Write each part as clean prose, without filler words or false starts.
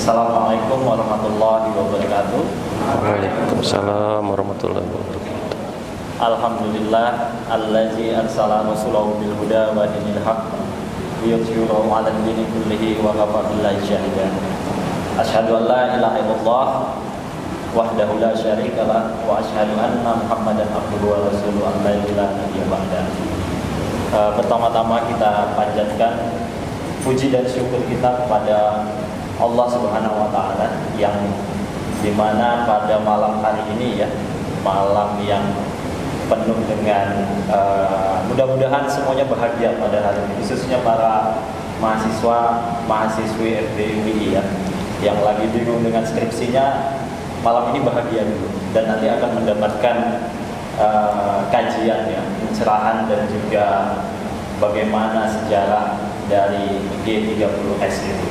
Assalamualaikum warahmatullahi wabarakatuh. Waalaikumsalam warahmatullahi wabarakatuh. Alhamdulillah allazi arsala rasulahu bil huda wa dinil haqq liyudhhirahu 'ala ad-dini kullihi wa kafa billahi shahida. Asyhadu an la ilaha illallah wahdahu la syarika lah wa asyhadu anna Muhammadan abduhu wa rasuluhu la ilaha nabiyya ba'da. Pertama-tama kita panjatkan puji dan syukur kita kepada Allah Subhanahu wa taala yang dimana pada malam hari ini ya, malam yang penuh dengan mudah-mudahan semuanya bahagia pada hari ini, khususnya para mahasiswi FBUI ya, yang lagi bingung dengan skripsinya, malam ini bahagia dulu dan nanti akan mendapatkan kajian ya, pencerahan dan juga bagaimana sejarah dari G30S itu.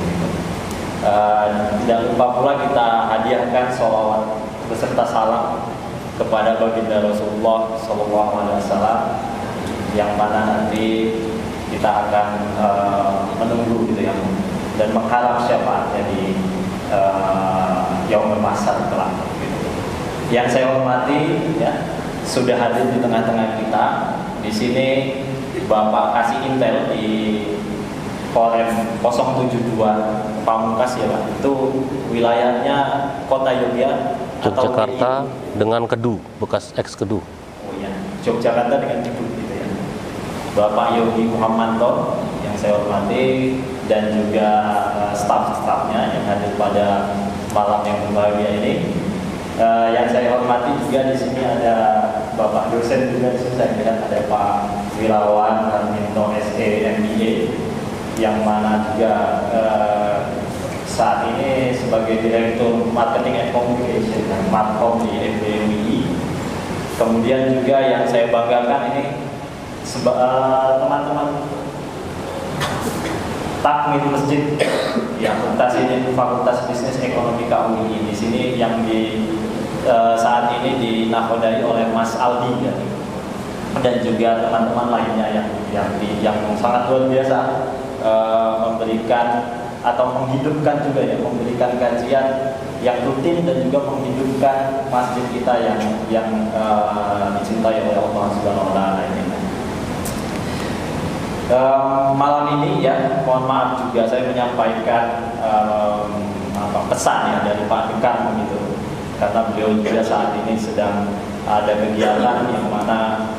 Tidak lupa pula kita hadiahkan sholawat beserta salam kepada baginda Rasulullah SAW, yang mana nanti kita akan menunggu gitu ya, dan mengharap syafaatnya di yaumul mahsyar kelak. Yang saya hormati ya, sudah hadir di tengah-tengah kita. Di sini Bapak kasih intel di Korem 072 Pamungkas ya Pak. Itu wilayahnya Kota Yogyakarta dengan Kedu, bekas ex Kedu. Oh iya, Yogyakarta dengan Kedu gitu ya. Bapak Yogi Muhammanto yang saya hormati dan juga staf-stafnya yang hadir pada malam yang berbahagia ini. Yang saya hormati juga di sini ada Bapak dosen juga di sini, saya lihat ada Pak Wirawan Harminto SE MBA, yang mana juga saat ini sebagai Direktur Marketing and Communication dan Markom di FBUI. Kemudian juga yang saya banggakan ini teman-teman takmir masjid ya, Fakultas Bisnis Ekonomika UI di sini yang saat ini dinakodai oleh Mas Aldi ya, dan juga teman-teman lainnya yang sangat luar biasa memberikan atau menghidupkan juga ya, memberikan kajian yang rutin dan juga menghidupkan masjid kita yang dicintai oleh Allah Subhanahu wa taala ini. Malam ini ya, mohon maaf juga saya menyampaikan pesan ya dari Pak Dekan begitu, karena beliau juga saat ini sedang ada kegiatan yang mana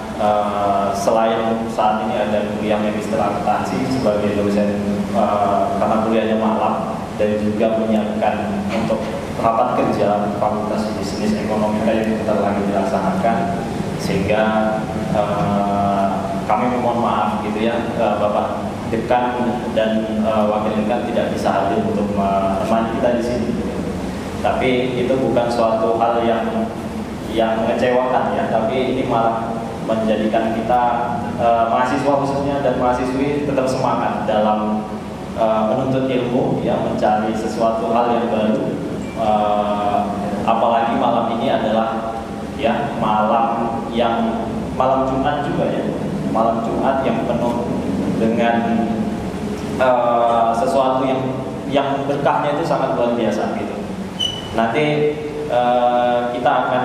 selain saat ini ada kuliah magister akuntansi sebagai dosen karena kuliahnya malam, dan juga menyiapkan untuk rapat kerja Fakultas Bisnis Ekonomika yang kita lagi dilaksanakan, sehingga kami mohon maaf gitu ya, Bapak Dekan dan Wakil Dekan tidak bisa hadir untuk menemani kita di sini. Tapi itu bukan suatu hal yang mengecewakan ya, tapi ini malah menjadikan kita mahasiswa khususnya dan mahasiswi tetap semangat dalam menuntut ilmu ya, mencari sesuatu hal yang baru. Apalagi malam ini adalah ya malam Jumat juga ya, malam Jumat yang penuh dengan sesuatu yang berkahnya itu sangat luar biasa gitu. Nanti kita akan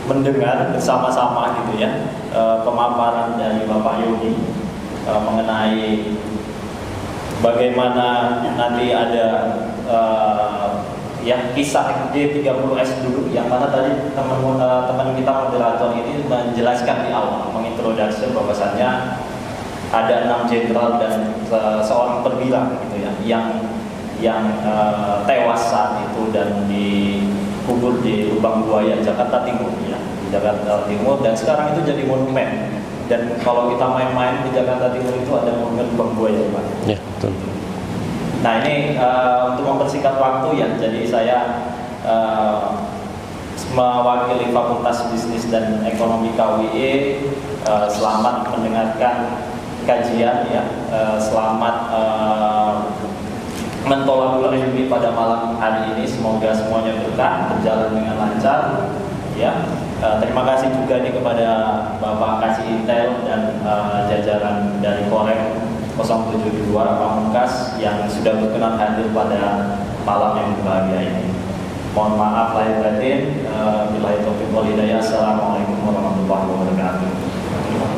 mendengar bersama-sama gitu ya pemaparan dari Bapak Yogi mengenai bagaimana nanti ada ya kisah G30S dulu, yang mana tadi teman kita moderator ini menjelaskan di awal, mengintroduksi bahwasannya ada 6 jenderal dan seorang perwira gitu ya, yang tewas saat itu dan dikubur di Lubang Buaya, Jakarta Timur ya, di Jakarta Timur, dan sekarang itu jadi monumen. Dan kalau kita main-main di Jakarta Timur itu ada monumen Lubang Buaya Pak. Ya, betul. Nah ini untuk mempersingkat waktu ya, jadi saya mewakili Fakultas Bisnis dan Ekonomika UI, selamat mendengarkan kajian ya, selamat mentolakul ilmi pada malam hari ini. Semoga semuanya berkah, berjalan dengan lancar ya. Terima kasih juga nih kepada Bapak Kasih Intel dan jajaran dari Korem 072 Pamungkas yang sudah berkenan hadir pada malam yang berbahagia ini. Mohon maaf lahir batin. Billahi taufiq wal hidayah. Assalamualaikum warahmatullahi wabarakatuh.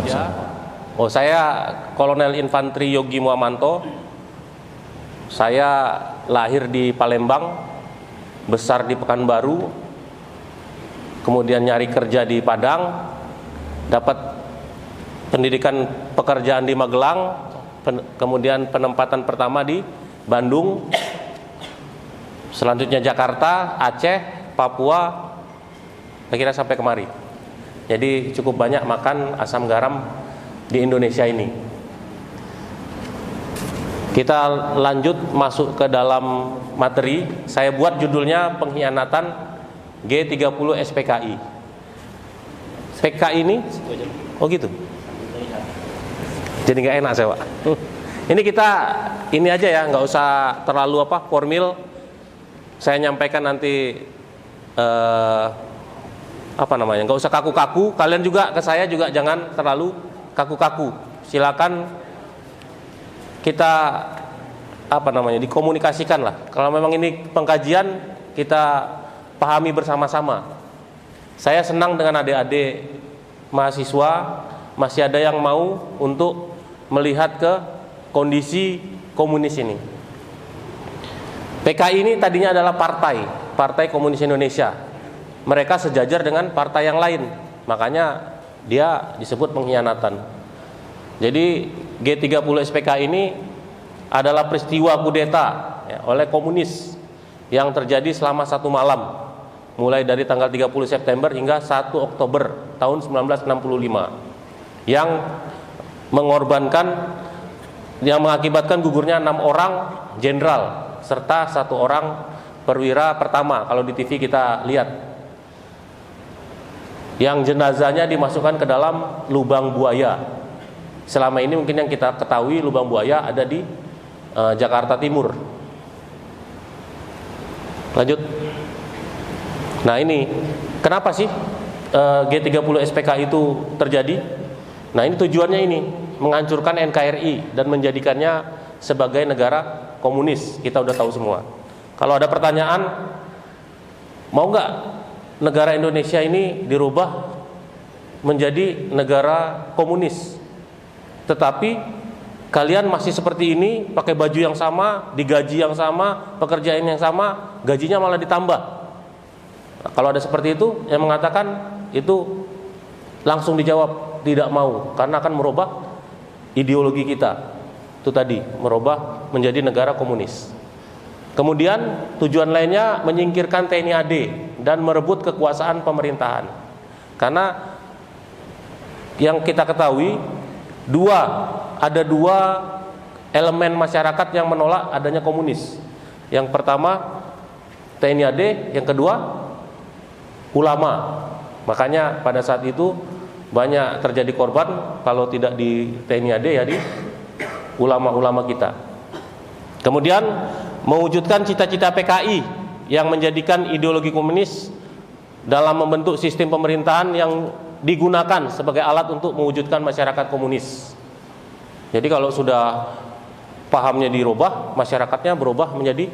Ya. Oh, saya Kolonel Infanteri Yogi Muhamanto. Saya lahir di Palembang, besar di Pekanbaru, kemudian nyari kerja di Padang, dapat pendidikan pekerjaan di Magelang, kemudian penempatan pertama di Bandung, selanjutnya Jakarta, Aceh, Papua, akhirnya sampai kemari. Jadi cukup banyak makan asam garam di Indonesia ini. Kita lanjut masuk ke dalam materi. Saya buat judulnya pengkhianatan G30 SPKI. PKI ini, oh gitu. Jadi nggak enak saya, Pak. Ini kita ini aja ya, nggak usah terlalu formil. Saya nyampaikan nanti nggak usah kaku-kaku. Kalian juga ke saya juga jangan terlalu kaku-kaku. Silakan kita dikomunikasikan lah. Kalau memang ini pengkajian, kita pahami bersama-sama. Saya senang dengan adik-adik mahasiswa masih ada yang mau untuk melihat ke kondisi komunis ini. PKI ini tadinya adalah Partai Komunis Indonesia. Mereka sejajar dengan partai yang lain, makanya dia disebut pengkhianatan. Jadi G30 SPKI ini adalah peristiwa kudeta oleh komunis yang terjadi selama 1 malam, mulai dari tanggal 30 September hingga 1 Oktober tahun 1965, yang mengakibatkan gugurnya 6 orang jenderal serta 1 orang perwira pertama. Kalau di TV kita lihat, yang jenazahnya dimasukkan ke dalam lubang buaya. Selama ini mungkin yang kita ketahui lubang buaya ada di Jakarta Timur. Lanjut. Nah, ini kenapa sih G30 SPKI itu terjadi? Nah, ini tujuannya ini, menghancurkan NKRI dan menjadikannya sebagai negara komunis. Kita udah tahu semua. Kalau ada pertanyaan, mau nggak negara Indonesia ini dirubah menjadi negara komunis, tetapi kalian masih seperti ini, pakai baju yang sama, digaji yang sama, pekerjaan yang sama, gajinya malah ditambah. Nah, kalau ada seperti itu, yang mengatakan itu langsung dijawab tidak mau, karena akan merubah ideologi kita. Itu tadi, merubah menjadi negara komunis. Kemudian tujuan lainnya menyingkirkan TNI AD dan merebut kekuasaan pemerintahan. Karena yang kita ketahui ada dua elemen masyarakat yang menolak adanya komunis. Yang pertama TNI AD, yang kedua ulama. Makanya pada saat itu banyak terjadi korban, kalau tidak di TNI AD ya di ulama-ulama kita. Kemudian mewujudkan cita-cita PKI yang menjadikan ideologi komunis dalam membentuk sistem pemerintahan yang digunakan sebagai alat untuk mewujudkan masyarakat komunis. Jadi kalau sudah pahamnya dirubah, masyarakatnya berubah menjadi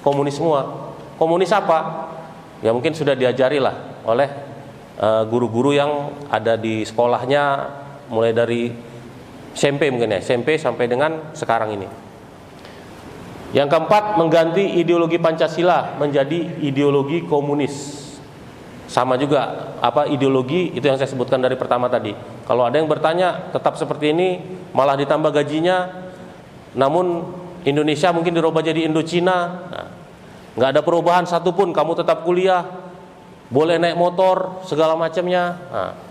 komunis semua. Komunis apa? Ya mungkin sudah diajari lah oleh guru-guru yang ada di sekolahnya, mulai dari SMP mungkin ya, SMP sampai dengan sekarang ini. Yang keempat, mengganti ideologi Pancasila menjadi ideologi komunis. Sama juga ideologi itu yang saya sebutkan dari pertama tadi. Kalau ada yang bertanya, tetap seperti ini, malah ditambah gajinya, namun Indonesia mungkin dirubah jadi Indochina. Nah, nggak ada perubahan satupun, kamu tetap kuliah, boleh naik motor segala macamnya,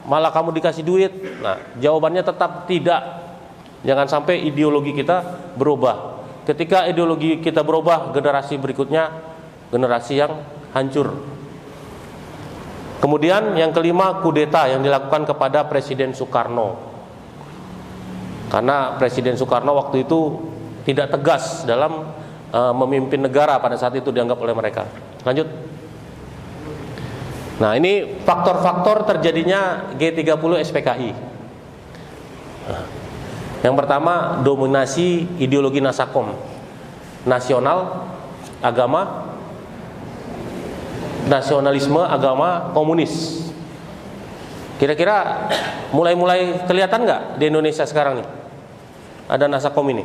malah kamu dikasih duit. Nah, jawabannya tetap tidak. Jangan sampai ideologi kita berubah. Ketika ideologi kita berubah, generasi berikutnya generasi yang hancur. Kemudian yang kelima, kudeta yang dilakukan kepada Presiden Soekarno. Karena Presiden Soekarno waktu itu tidak tegas dalam memimpin negara pada saat itu dianggap oleh mereka. Lanjut. Nah, ini faktor-faktor terjadinya G30 SPKI. Yang pertama, dominasi ideologi Nasakom, nasional, agama, nasionalisme, agama, komunis. Kira-kira mulai kelihatan nggak di Indonesia sekarang nih? Ada Nasakom ini.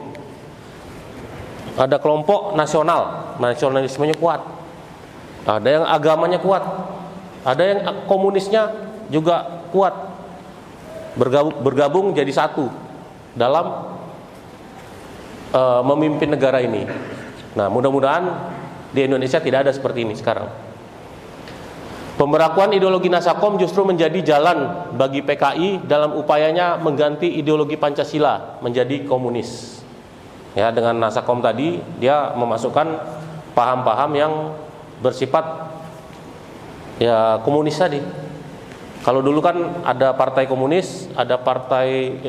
Ada kelompok nasional, nasionalismenya kuat. Ada yang agamanya kuat. Ada yang komunisnya juga kuat. Bergabung jadi satu dalam memimpin negara ini. Nah, mudah-mudahan di Indonesia tidak ada seperti ini sekarang. Pemberlakuan ideologi Nasakom justru menjadi jalan bagi PKI dalam upayanya mengganti ideologi Pancasila menjadi komunis. Ya, dengan Nasakom tadi dia memasukkan paham-paham yang bersifat ya komunis tadi. Kalau dulu kan ada partai komunis, ada partai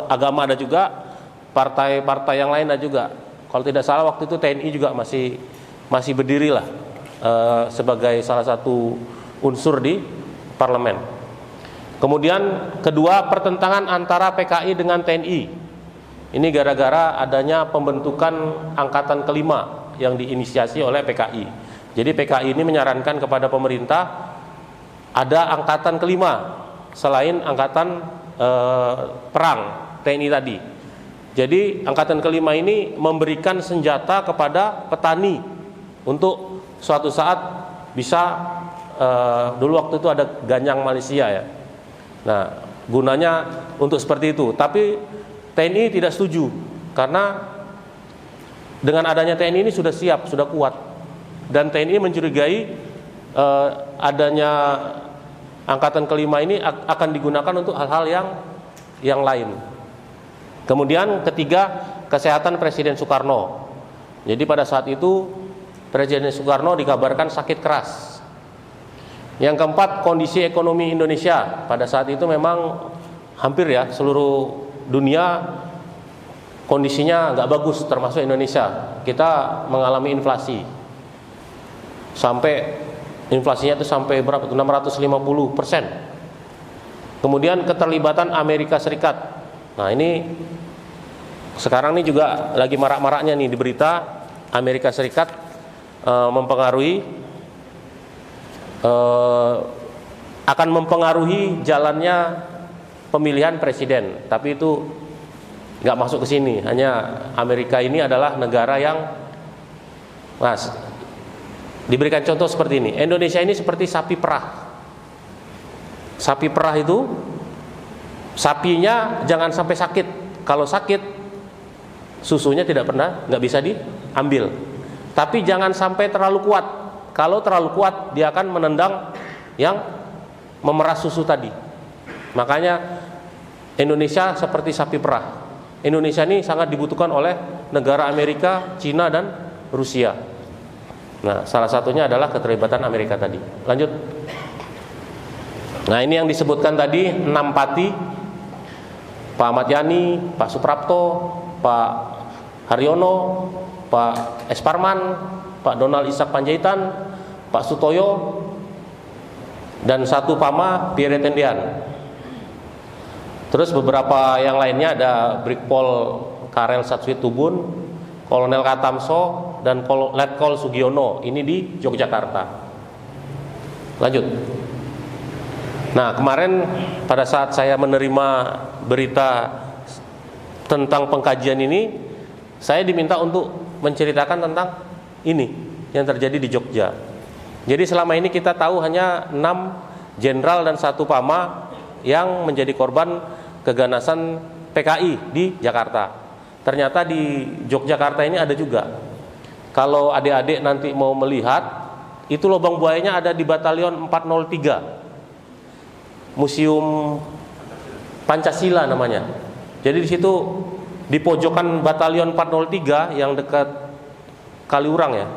agama, ada juga partai-partai yang lain ada juga. Kalau tidak salah waktu itu TNI juga masih berdiri lah sebagai salah satu unsur di parlemen. Kemudian kedua, pertentangan antara PKI dengan TNI. Ini gara-gara adanya pembentukan angkatan kelima yang diinisiasi oleh PKI. Jadi PKI ini menyarankan kepada pemerintah ada angkatan kelima selain angkatan perang TNI tadi. Jadi angkatan kelima ini memberikan senjata kepada petani untuk suatu saat bisa dulu waktu itu ada Ganyang Malaysia ya. Nah, gunanya untuk seperti itu. Tapi TNI tidak setuju karena dengan adanya TNI ini sudah siap, sudah kuat. Dan TNI mencurigai adanya angkatan kelima ini akan digunakan untuk hal-hal yang lain. Kemudian ketiga, kesehatan Presiden Soekarno. Jadi pada saat itu Presiden Soekarno dikabarkan sakit keras. Yang keempat, kondisi ekonomi Indonesia. Pada saat itu memang hampir ya seluruh dunia kondisinya nggak bagus, termasuk Indonesia. Kita mengalami inflasi. Inflasinya itu sampai berapa? 650%. Kemudian keterlibatan Amerika Serikat. Nah, ini sekarang ini juga lagi marak-maraknya nih di berita Amerika Serikat akan mempengaruhi jalannya pemilihan presiden. Tapi itu nggak masuk ke sini. Hanya Amerika ini adalah negara yang diberikan contoh seperti ini. Indonesia ini seperti sapi perah. Sapi perah itu sapinya jangan sampai sakit. Kalau sakit susunya nggak bisa diambil. Tapi jangan sampai terlalu kuat. Kalau terlalu kuat dia akan menendang yang memeras susu tadi. Makanya Indonesia seperti sapi perah. Indonesia ini sangat dibutuhkan oleh negara Amerika, Cina dan Rusia. Nah, salah satunya adalah keterlibatan Amerika tadi. Lanjut. Nah, ini yang disebutkan tadi 6 pati. Pak Ahmad Yani, Pak Suprapto, Pak Haryono, Pak S. Parman, Pak Donald Ishak Panjaitan, Pak Sutoyo, dan satu Pama Pierre Tendian. Terus beberapa yang lainnya ada Brigpol Karel Satswit Tubun, Kolonel Katamso, dan Letkol Sugiono. Ini di Yogyakarta. Lanjut. Nah, kemarin pada saat saya menerima berita tentang pengkajian ini, saya diminta untuk menceritakan tentang ini yang terjadi di Jogja. Jadi selama ini kita tahu hanya 6 jenderal dan 1 Pama yang menjadi korban keganasan PKI di Jakarta. Ternyata di Yogyakarta ini ada juga. Kalau adik-adik nanti mau melihat, itu lubang buayanya ada di Batalion 403. Museum Pancasila namanya. Jadi di situ di pojokan Batalion 403 yang dekat Kaliurang ya,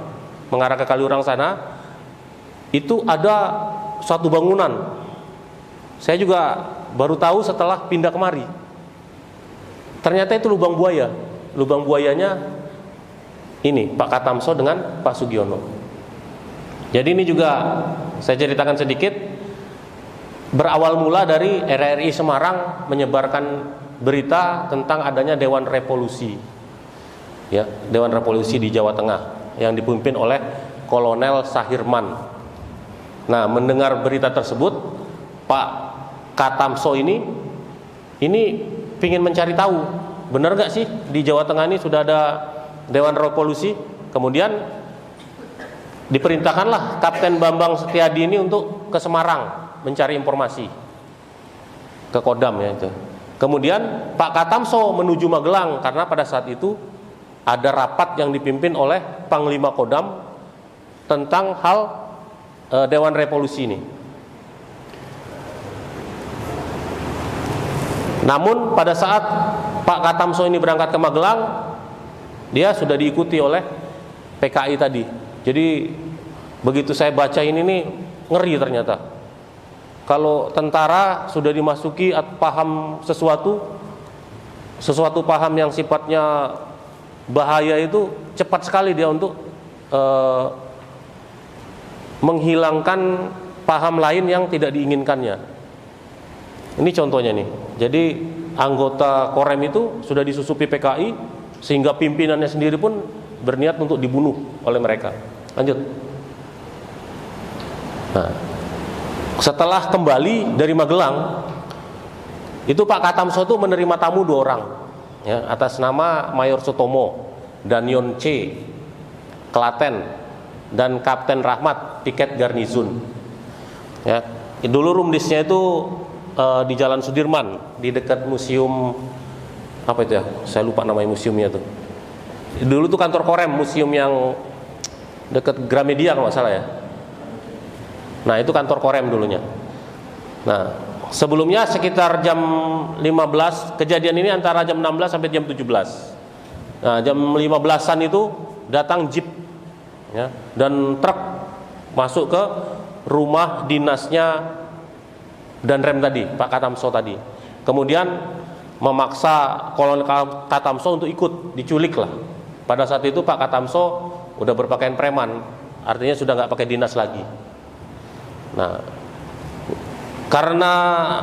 mengarah ke Kaliurang sana, itu ada suatu bangunan. Saya juga baru tahu setelah pindah kemari. Ternyata itu lubang buaya. Lubang buayanya ini Pak Katamso dengan Pak Sugiono. Jadi ini juga saya ceritakan sedikit. Berawal mula dari RRI Semarang menyebarkan berita tentang adanya Dewan Revolusi, ya, Dewan Revolusi di Jawa Tengah yang dipimpin oleh Kolonel Sahirman. Nah, mendengar berita tersebut, Pak Katamso ini pingin mencari tahu, benar nggak sih di Jawa Tengah ini sudah ada Dewan Revolusi. Kemudian diperintahkanlah Kapten Bambang Setiadi ini untuk ke Semarang mencari informasi ke Kodam, ya itu. Kemudian Pak Katamso menuju Magelang karena pada saat itu ada rapat yang dipimpin oleh Panglima Kodam tentang hal Dewan Revolusi ini. Namun pada saat Pak Katamso ini berangkat ke Magelang, dia sudah diikuti oleh PKI tadi. Jadi begitu saya baca ini nih, ngeri ternyata. Kalau tentara sudah dimasuki paham sesuatu paham yang sifatnya bahaya, itu cepat sekali dia untuk menghilangkan paham lain yang tidak diinginkannya. Ini contohnya nih. Jadi anggota Korem itu sudah disusupi PKI sehingga pimpinannya sendiri pun berniat untuk dibunuh oleh mereka. Lanjut. Nah, setelah kembali dari Magelang, itu Pak Katamso itu menerima tamu 2 orang, ya, atas nama Mayor Sutomo dan Yon C, Klaten, dan Kapten Rahmat, piket garnizon. Ya, dulu rumdisnya itu di Jalan Sudirman, di dekat museum apa itu ya? Saya lupa namanya museumnya tuh. Dulu tuh kantor Korem, museum yang dekat Gramedia kalau nggak salah ya. Nah, itu kantor Korem dulunya. Nah, sebelumnya sekitar jam 15, kejadian ini antara jam 16 sampai jam 17. Nah, jam 15-an itu datang jeep, ya, dan truk masuk ke rumah dinasnya Danrem tadi, Pak Katamso tadi. Kemudian memaksa Kolonel Katamso untuk ikut, diculik lah. Pada saat itu Pak Katamso udah berpakaian preman, artinya sudah nggak pakai dinas lagi. Nah, karena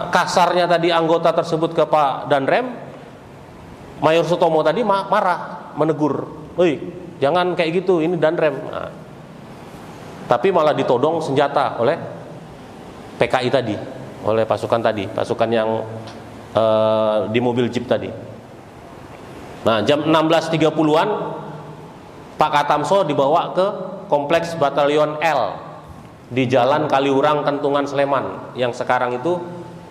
kasarnya tadi anggota tersebut ke Pak Danrem, Mayor Sutomo tadi marah, menegur, "Woi, jangan kayak gitu, ini Danrem." Nah, tapi malah ditodong senjata oleh PKI tadi, oleh pasukan tadi, pasukan yang di mobil jeep tadi. Nah, jam 16.30-an Pak Katamso dibawa ke kompleks Batalion L di Jalan Kaliurang, Kentungan, Sleman, yang sekarang itu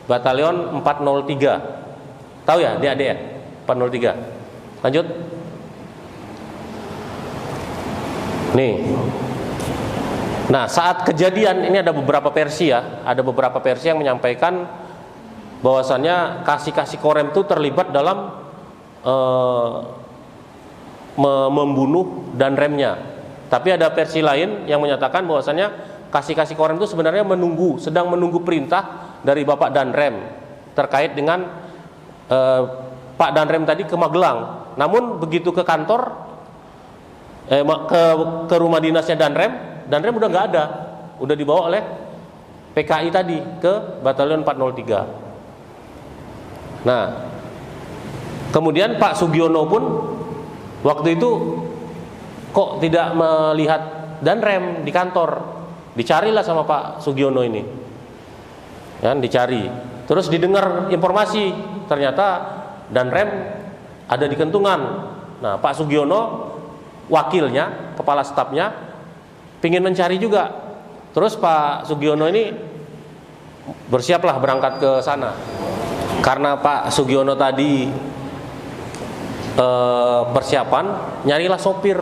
Batalion 403. Tahu ya, adik-adik ya? 403. Lanjut. Nih. Nah, saat kejadian ini ada beberapa versi ya, ada beberapa versi yang menyampaikan bahwasannya kasih-kasih Korem itu terlibat dalam membunuh Danremnya. Tapi ada versi lain yang menyatakan bahwasannya kasih-kasih Korem itu sebenarnya sedang menunggu perintah dari Bapak Danrem terkait dengan Pak Danrem tadi ke Magelang. Namun begitu ke kantor, ke rumah dinasnya Danrem udah nggak ada, udah dibawa oleh PKI tadi ke Batalion 403. Nah, kemudian Pak Sugiono pun waktu itu kok tidak melihat Danrem di kantor, dicarilah sama Pak Sugiono ini, kan, dicari. Terus didengar informasi, ternyata Danrem ada di Kentungan. Nah, Pak Sugiono wakilnya, kepala stafnya, pingin mencari juga. Terus Pak Sugiono ini bersiaplah berangkat ke sana. Karena Pak Sugiono tadi persiapan, nyarilah sopir.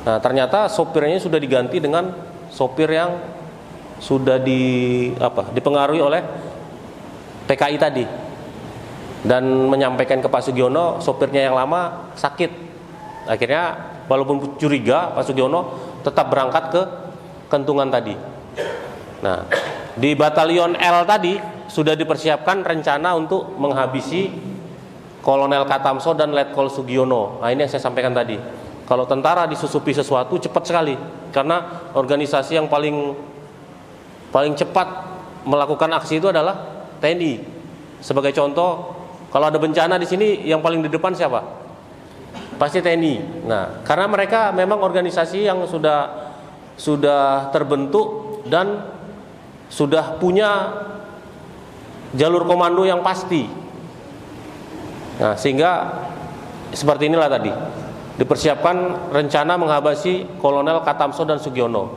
Nah, ternyata sopirnya sudah diganti dengan sopir yang sudah dipengaruhi oleh PKI tadi, dan menyampaikan ke Pak Sugiono sopirnya yang lama sakit. Akhirnya walaupun curiga, Pak Sugiono tetap berangkat ke Kentungan tadi. Nah, di Batalion L tadi sudah dipersiapkan rencana untuk menghabisi Kolonel Katamso dan Letkol Sugiono. Nah, ini yang saya sampaikan tadi. Kalau tentara disusupi sesuatu cepat sekali, karena organisasi yang paling cepat melakukan aksi itu adalah TNI. Sebagai contoh, Kalau ada bencana di sini yang paling di depan siapa? Pasti TNI. Nah, karena mereka memang organisasi yang sudah terbentuk dan sudah punya jalur komando yang pasti. Nah, sehingga seperti inilah tadi dipersiapkan rencana menghabisi Kolonel Katamso dan Sugiono,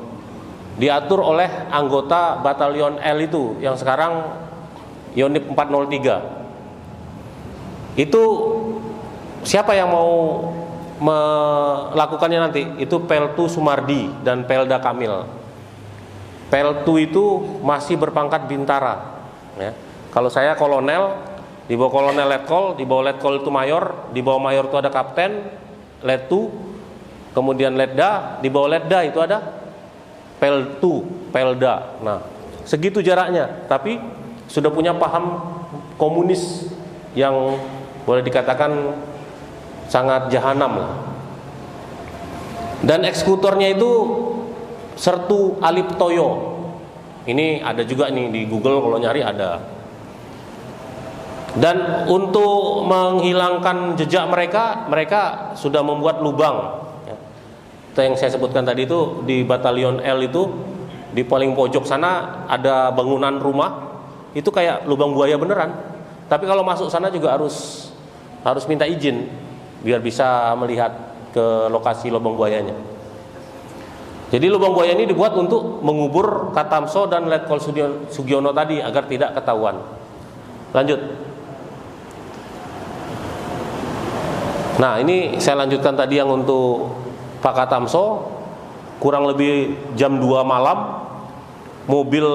diatur oleh anggota Batalion L itu yang sekarang Yonif 403. Itu siapa yang mau melakukannya nanti? Itu Peltu Sumardi dan Pelda Kamil. Peltu itu masih berpangkat bintara, ya. Kalau saya kolonel, di bawah kolonel letkol, di bawah letkol itu mayor, di bawah mayor itu ada kapten, letu, kemudian letda, di bawah letda itu ada peltu, pelda. Nah, segitu jaraknya, tapi sudah punya paham komunis yang boleh dikatakan sangat jahanam lah. Dan eksekutornya itu Sertu Aliptoyo. Ini ada juga nih di Google, kalau nyari ada. Dan untuk menghilangkan jejak mereka sudah membuat lubang. Itu yang saya sebutkan tadi itu di Batalion L itu, di paling pojok sana ada bangunan rumah. Itu kayak lubang buaya beneran. Tapi kalau masuk sana juga harus minta izin biar bisa melihat ke lokasi lubang buayanya. Jadi lubang buaya ini dibuat untuk mengubur Katamso dan Letkol Sugiono tadi agar tidak ketahuan. Lanjut. Nah, ini saya lanjutkan tadi yang untuk Pak Katamso. Kurang lebih jam 2 malam, mobil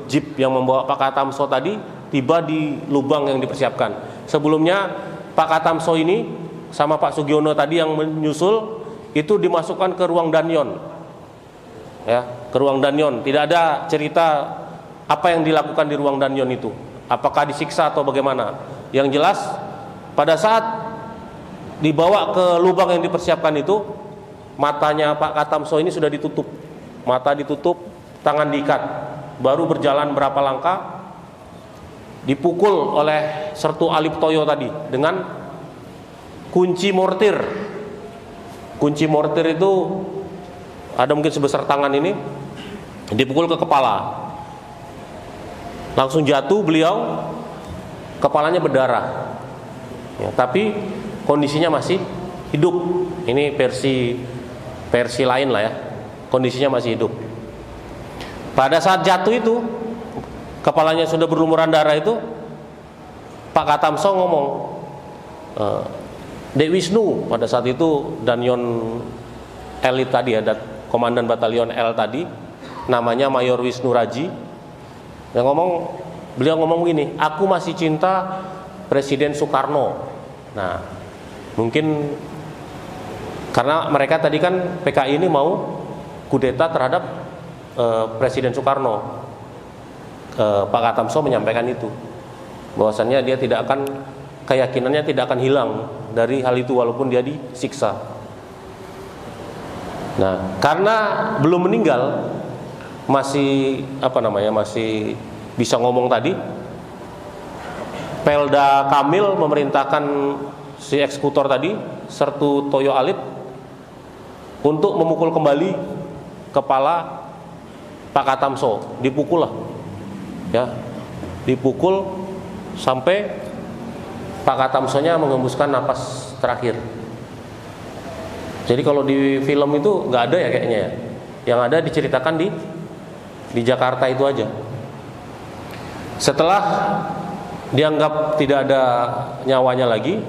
jeep yang membawa Pak Katamso tadi tiba di lubang yang dipersiapkan. Sebelumnya Pak Katamso ini sama Pak Sugiono tadi yang menyusul itu dimasukkan ke ruang danyon, ya, ke ruang danyon. Tidak ada cerita apa yang dilakukan di ruang danyon itu, apakah disiksa atau bagaimana. Yang jelas pada saat dibawa ke lubang yang dipersiapkan itu, matanya Pak Katamso ini sudah ditutup, mata ditutup, tangan diikat, baru berjalan berapa langkah dipukul oleh Sertu Aliptoyo tadi dengan kunci mortir. Kunci mortir itu ada mungkin sebesar tangan ini, dipukul ke kepala. Langsung jatuh beliau, kepalanya berdarah, ya, tapi kondisinya masih hidup. Ini versi lain lah ya, kondisinya masih hidup. Pada saat jatuh itu, kepalanya sudah berlumuran darah itu, Pak Katamso ngomong, Dek Wisnu, pada saat itu danyon elit tadi, ada komandan batalion L tadi, namanya Mayor Wisnu Raji, yang beliau ngomong gini, aku masih cinta Presiden Soekarno. Nah, mungkin karena mereka tadi kan PKI ini mau kudeta terhadap Presiden Soekarno. Pak Katamso menyampaikan itu, bahwasannya dia tidak akan, keyakinannya tidak akan hilang dari hal itu walaupun dia disiksa. Nah, karena belum meninggal, masih masih bisa ngomong tadi, Pelda Kamil memerintahkan si eksekutor tadi, Sertu Toyo Alip, untuk memukul kembali kepala Pak Katamso. Dipukul lah, ya, dipukul sampai Pak Katamsonya mengembuskan napas terakhir. Jadi kalau di film itu nggak ada ya kayaknya ya. Yang ada diceritakan di Jakarta itu aja. Setelah dianggap tidak ada nyawanya lagi,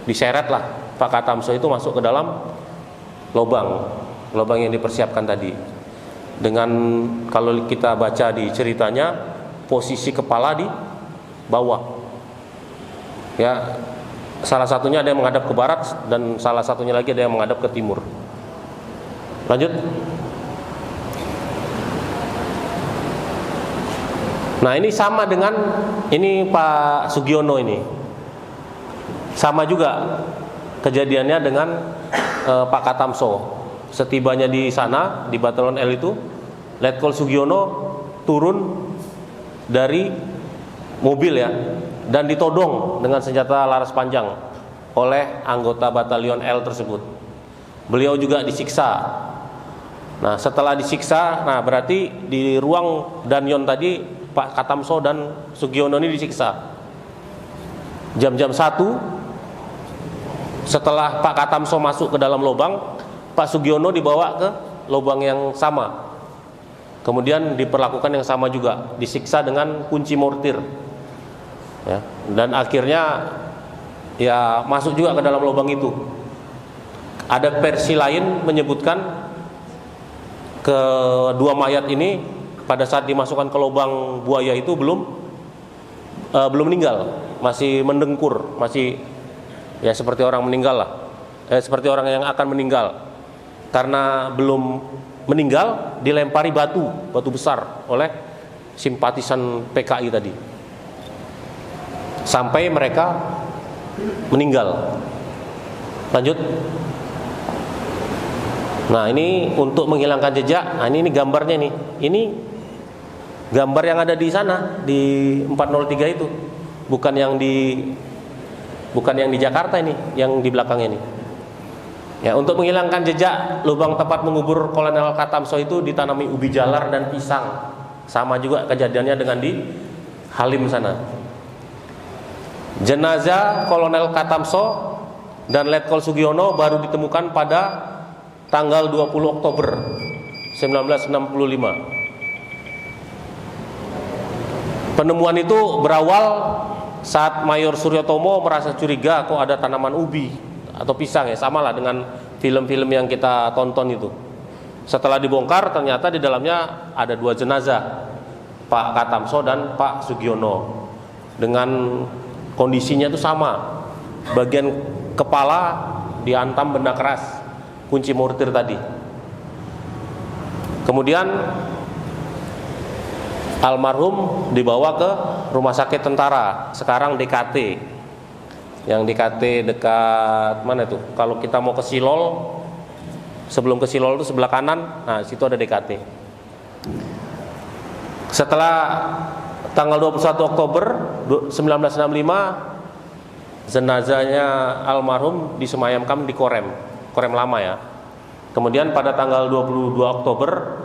diseret lah Pak Katamso itu masuk ke dalam lubang yang dipersiapkan tadi. Dengan kalau kita baca di ceritanya, posisi kepala di bawah. Ya, salah satunya ada yang menghadap ke barat dan salah satunya lagi ada yang menghadap ke timur. Lanjut. Nah, ini sama dengan ini Pak Sugiono ini. Sama juga kejadiannya dengan Pak Katamso. Setibanya di sana di Batalion L itu, Letkol Sugiono turun dari mobil ya, dan ditodong dengan senjata laras panjang oleh anggota batalion L tersebut. Beliau juga disiksa. Nah, setelah disiksa, nah berarti di ruang Danyon tadi Pak Katamso dan Sugiono ini disiksa. Jam-jam 1 setelah Pak Katamso masuk ke dalam lubang, Pak Sugiono dibawa ke lubang yang sama. Kemudian diperlakukan yang sama juga, disiksa dengan kunci mortir. Ya, dan akhirnya ya masuk juga ke dalam lubang itu. Ada versi lain menyebutkan kedua mayat ini pada saat dimasukkan ke lubang buaya itu belum meninggal, masih mendengkur, masih ya seperti orang meninggal lah, seperti orang yang akan meninggal. Karena belum meninggal, dilempari batu besar oleh simpatisan PKI tadi, sampai mereka meninggal. Lanjut. Nah, ini untuk menghilangkan jejak. Nah, ini gambarnya nih. Ini gambar yang ada di sana di 403 itu. Bukan yang di Jakarta ini, yang di belakangnya ini. Ya, untuk menghilangkan jejak, lubang tempat mengubur Kolonel Katamso itu ditanami ubi jalar dan pisang. Sama juga kejadiannya dengan di Halim sana. Jenazah Kolonel Katamso dan Letkol Sugiono baru ditemukan pada tanggal 20 Oktober 1965. Penemuan itu berawal saat Mayor Suryotomo merasa curiga kok ada tanaman ubi atau pisang, ya samalah dengan film-film yang kita tonton itu. Setelah dibongkar, ternyata di dalamnya ada 2 jenazah, Pak Katamso dan Pak Sugiono, dengan kondisinya itu sama. Bagian kepala dihantam benda keras, kunci mortir tadi. Kemudian almarhum dibawa ke rumah sakit tentara, sekarang DKT. Yang DKT dekat mana itu? Kalau kita mau ke Silol, sebelum ke Silol itu sebelah kanan, nah situ ada DKT. Setelah tanggal 21 Oktober 1965, jenazahnya almarhum disemayamkan di Korem lama ya. Kemudian pada tanggal 22 Oktober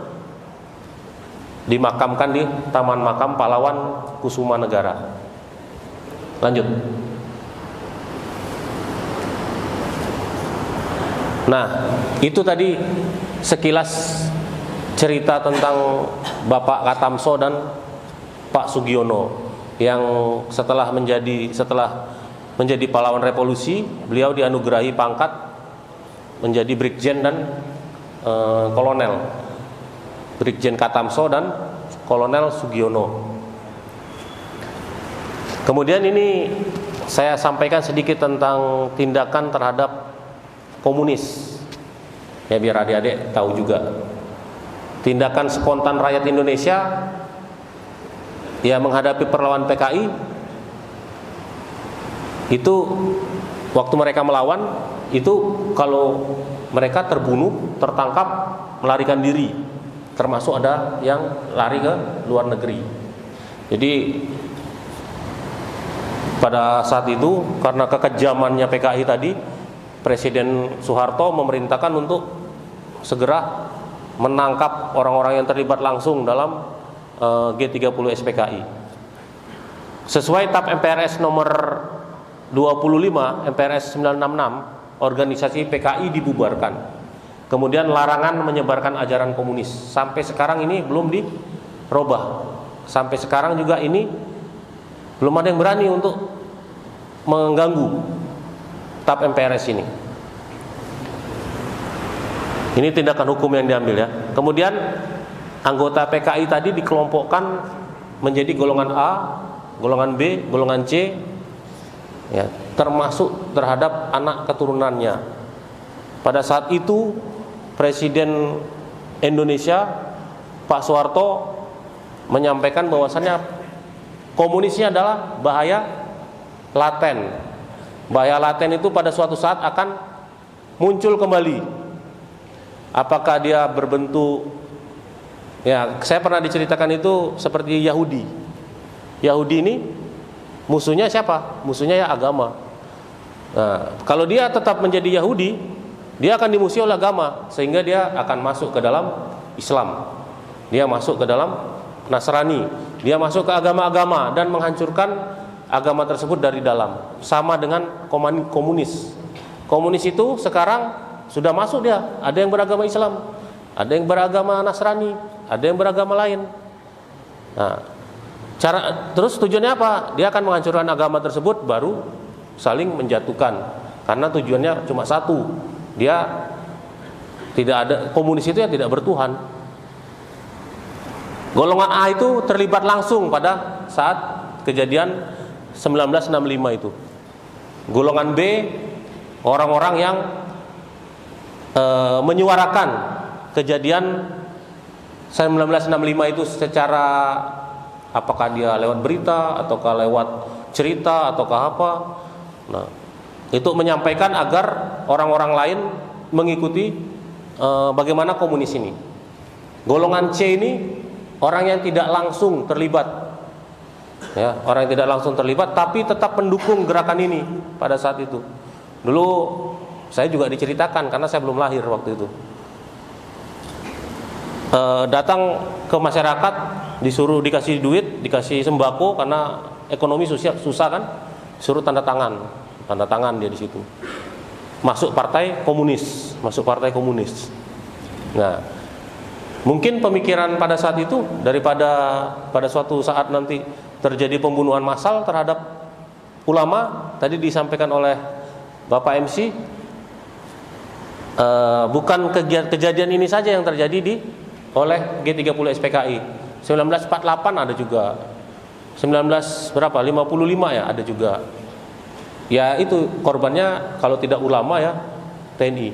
dimakamkan di Taman Makam Pahlawan Kusuma Negara. Lanjut. Nah, itu tadi sekilas cerita tentang Bapak Katamso dan Pak Sugiono yang setelah menjadi pahlawan revolusi, beliau dianugerahi pangkat menjadi Brigjen dan Kolonel. Brigjen Katamso dan Kolonel Sugiono. Kemudian ini saya sampaikan sedikit tentang tindakan terhadap komunis, ya biar adik-adik tahu juga. Tindakan spontan rakyat Indonesia ya menghadapi perlawanan PKI itu, waktu mereka melawan itu, kalau mereka terbunuh, tertangkap, melarikan diri, termasuk ada yang lari ke luar negeri. Jadi pada saat itu karena kekejamannya PKI tadi, Presiden Soeharto memerintahkan untuk segera menangkap orang-orang yang terlibat langsung dalam G30 SPKI. Sesuai TAP MPRS nomor 25 MPRS 966, organisasi PKI dibubarkan. Kemudian larangan menyebarkan ajaran komunis. Sampai sekarang ini belum dirubah. Sampai sekarang juga ini belum ada yang berani untuk mengganggu TAP MPRS ini. Ini tindakan hukum yang diambil ya. Kemudian anggota PKI tadi dikelompokkan menjadi golongan A, golongan B, golongan C, ya, termasuk terhadap anak keturunannya. Pada saat itu Presiden Indonesia Pak Soeharto menyampaikan bahwasannya komunisnya adalah bahaya laten. Bahaya laten itu pada suatu saat akan muncul kembali. Apakah dia berbentuk, ya saya pernah diceritakan itu seperti Yahudi. Yahudi ini musuhnya siapa? Musuhnya ya agama. Nah, kalau dia tetap menjadi Yahudi, dia akan dimusuhi oleh agama, sehingga dia akan masuk ke dalam Islam, dia masuk ke dalam Nasrani, dia masuk ke agama-agama dan menghancurkan agama tersebut dari dalam. Sama dengan komunis. Komunis itu sekarang sudah masuk dia, ada yang beragama Islam, ada yang beragama Nasrani, ada yang beragama lain. Nah, terus tujuannya apa? Dia akan menghancurkan agama tersebut, baru saling menjatuhkan. Karena tujuannya cuma satu, dia tidak ada, komunis itu yang tidak bertuhan. Golongan A itu terlibat langsung pada saat kejadian 1965 itu. Golongan B orang-orang yang menyuarakan kejadian 1965 itu secara, apakah dia lewat berita ataukah lewat cerita ataukah apa. Nah, itu menyampaikan agar orang-orang lain mengikuti bagaimana komunis ini. Golongan C ini orang yang tidak langsung terlibat, ya, orang yang tidak langsung terlibat tapi tetap mendukung gerakan ini pada saat itu. Dulu saya juga diceritakan karena saya belum lahir waktu itu. Datang ke masyarakat, disuruh dikasih duit, dikasih sembako karena ekonomi susah kan, suruh tanda tangan dia di situ. Masuk partai komunis. Nah, mungkin pemikiran pada saat itu, daripada pada suatu saat nanti terjadi pembunuhan massal terhadap ulama, tadi disampaikan oleh Bapak MC, bukan kejadian ini saja yang terjadi oleh G30 SPKI. 1948 ada juga, 55 ya ada juga. Ya itu korbannya kalau tidak ulama ya TNI.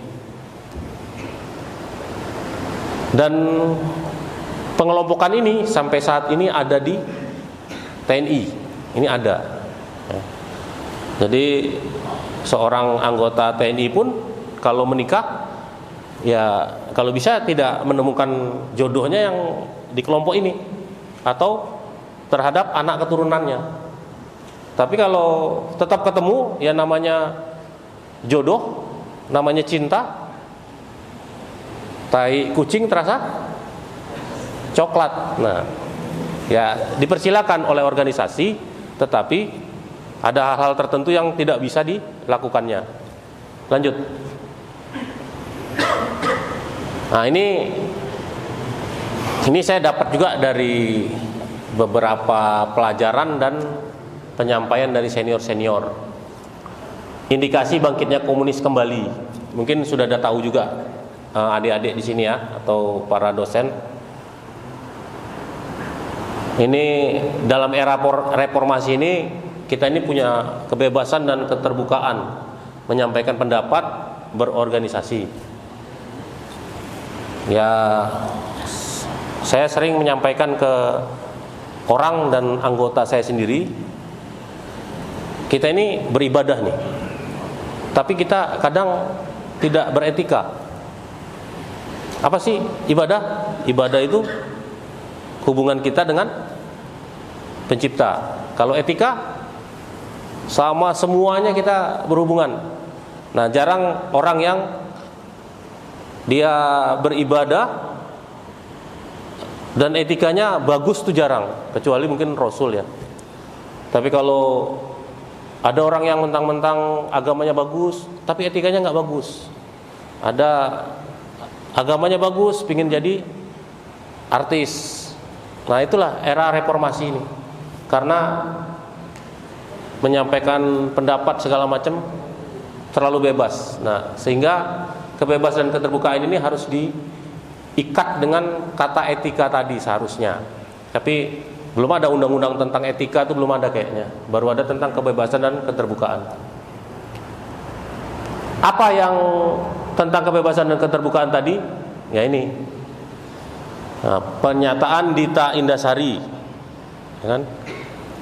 Dan pengelompokan ini sampai saat ini ada di TNI. Ini ada. Jadi seorang anggota TNI pun kalau menikah, ya kalau bisa tidak menemukan jodohnya yang di kelompok ini atau terhadap anak keturunannya. Tapi kalau tetap ketemu, ya namanya jodoh, namanya cinta. Tai kucing terasa coklat. Nah, ya dipersilakan oleh organisasi, tetapi ada hal-hal tertentu yang tidak bisa dilakukannya. Lanjut. Nah, ini saya dapat juga dari beberapa pelajaran dan penyampaian dari senior-senior. Indikasi bangkitnya komunis kembali. Mungkin sudah ada tahu juga adik-adik di sini ya, atau para dosen. Ini dalam era reformasi ini, kita ini punya kebebasan dan keterbukaan menyampaikan pendapat, berorganisasi. Ya, saya sering menyampaikan ke orang dan anggota saya sendiri, kita ini beribadah nih, tapi kita kadang tidak beretika. Apa sih ibadah? Ibadah itu hubungan kita dengan pencipta. Kalau etika, sama semuanya kita berhubungan. Nah, jarang orang yang dia beribadah dan etikanya bagus tuh jarang, kecuali mungkin Rasul ya. Tapi kalau ada orang yang mentang-mentang agamanya bagus, tapi etikanya nggak bagus. Ada agamanya bagus, pingin jadi artis. Nah, itulah era reformasi ini. Karena menyampaikan pendapat segala macam terlalu bebas. Nah, sehingga kebebasan dan keterbukaan ini harus diikat dengan kata etika tadi seharusnya. Tapi belum ada undang-undang tentang etika, itu belum ada kayaknya. Baru ada tentang kebebasan dan keterbukaan. Apa yang tentang kebebasan dan keterbukaan tadi? Ya ini. Nah, pernyataan Dita Indasari, ya kan?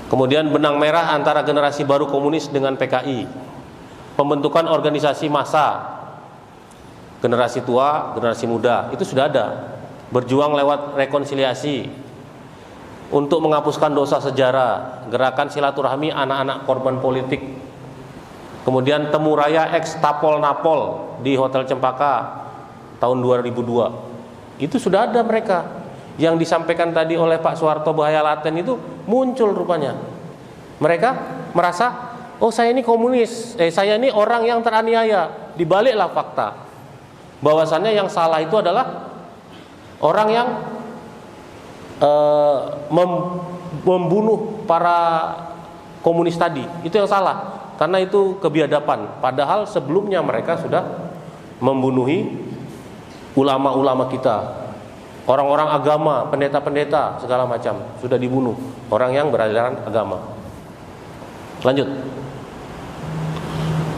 Kemudian benang merah antara generasi baru komunis dengan PKI. Pembentukan organisasi massa, generasi tua, generasi muda, itu sudah ada. Berjuang lewat rekonsiliasi. untuk menghapuskan dosa sejarah, gerakan silaturahmi anak-anak korban politik, kemudian temu raya ex Tapol Napol di Hotel Cempaka tahun 2002. Itu sudah ada mereka. Yang disampaikan tadi oleh Pak Soeharto bahaya laten itu muncul rupanya. Mereka merasa, oh saya ini komunis, saya ini orang yang teraniaya. Dibaliklah fakta bahwasannya yang salah itu adalah orang yang membunuh para komunis tadi. Itu yang salah, karena itu kebiadaban. Padahal sebelumnya mereka sudah membunuhi ulama-ulama kita, orang-orang agama, pendeta-pendeta segala macam sudah dibunuh, orang yang beraliran agama. Lanjut.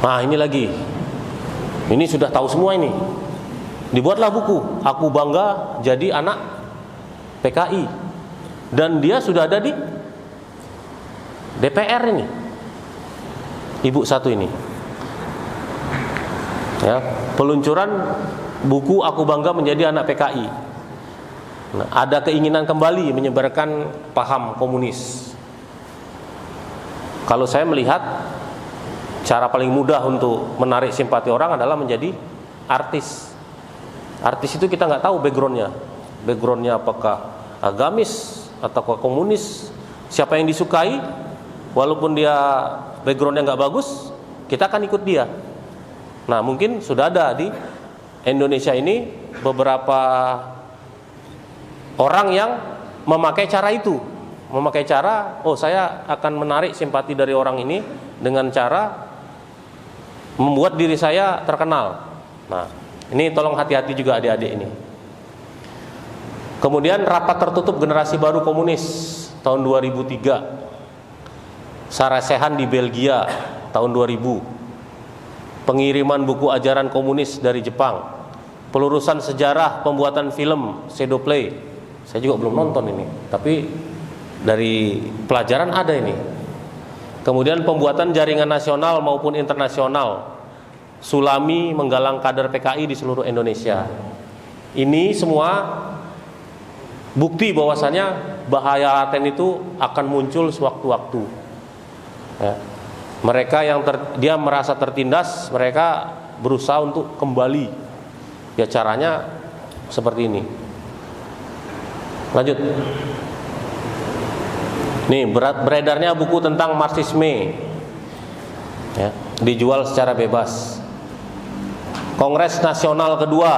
Nah ini lagi, ini sudah tahu semua ini. Dibuatlah buku, Aku Bangga Jadi Anak PKI, dan dia sudah ada di DPR ini, ibu satu ini. Ya, peluncuran buku Aku Bangga Menjadi Anak PKI. Nah, ada keinginan kembali menyebarkan paham komunis. Kalau saya melihat cara paling mudah untuk menarik simpati orang adalah menjadi artis. Artis itu kita nggak tahu backgroundnya apakah agamis atau komunis, siapa yang disukai, walaupun dia backgroundnya nggak bagus, kita akan ikut dia. Nah mungkin sudah ada di Indonesia ini beberapa orang yang memakai cara itu, memakai cara, oh saya akan menarik simpati dari orang ini dengan cara membuat diri saya terkenal. Nah ini tolong hati-hati juga adik-adik ini. Kemudian rapat tertutup generasi baru komunis tahun 2003, Sarasehan di Belgia tahun 2000, pengiriman buku ajaran komunis dari Jepang, pelurusan sejarah pembuatan film Shadow Play. Saya juga belum nonton ini, tapi dari pelajaran ada ini. Kemudian pembuatan jaringan nasional maupun internasional, Sulami menggalang kader PKI di seluruh Indonesia. Ini semua bukti bahwasannya bahaya laten itu akan muncul sewaktu-waktu. Ya. Mereka yang dia merasa tertindas, mereka berusaha untuk kembali. Ya caranya seperti ini. Lanjut. Nih beredarnya buku tentang Marxisme, ya, dijual secara bebas. Kongres Nasional kedua,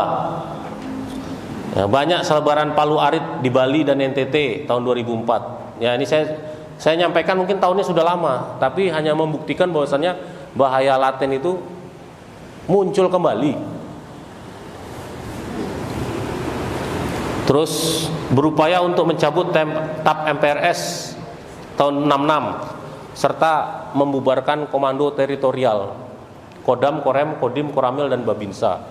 ya, banyak selebaran Palu Arit di Bali dan NTT tahun 2004. Ya ini saya nyampaikan mungkin tahunnya sudah lama, tapi hanya membuktikan bahwasannya bahaya laten itu muncul kembali. Terus berupaya untuk mencabut TAP MPRS tahun 66 serta membubarkan komando teritorial Kodam, Korem, Kodim, Koramil dan Babinsa.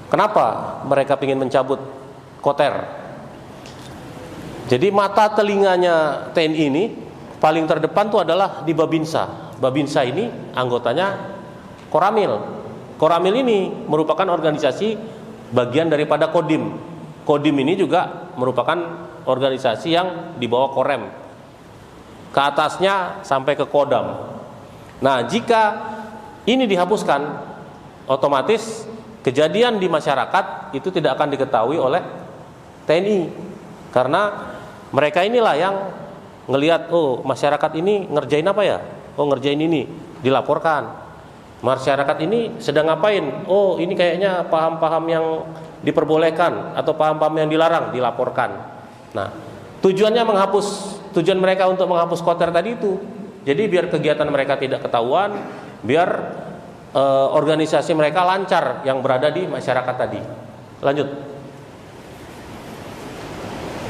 Kenapa mereka ingin mencabut Koter? Jadi mata telinganya TNI ini paling terdepan itu adalah di Babinsa. Babinsa ini anggotanya Koramil. Koramil ini merupakan organisasi bagian daripada Kodim. Kodim ini juga merupakan organisasi yang di bawah Korem. Ke atasnya sampai ke Kodam. Nah, jika ini dihapuskan, otomatis kejadian di masyarakat itu tidak akan diketahui oleh TNI. Karena mereka inilah yang ngelihat, oh masyarakat ini ngerjain apa ya? Oh ngerjain ini, dilaporkan. Masyarakat ini sedang ngapain? Oh ini kayaknya paham-paham yang diperbolehkan atau paham-paham yang dilarang, dilaporkan. Nah, tujuan mereka untuk menghapus Koter tadi itu. Jadi biar kegiatan mereka tidak ketahuan, biar organisasi mereka lancar yang berada di masyarakat tadi. Lanjut.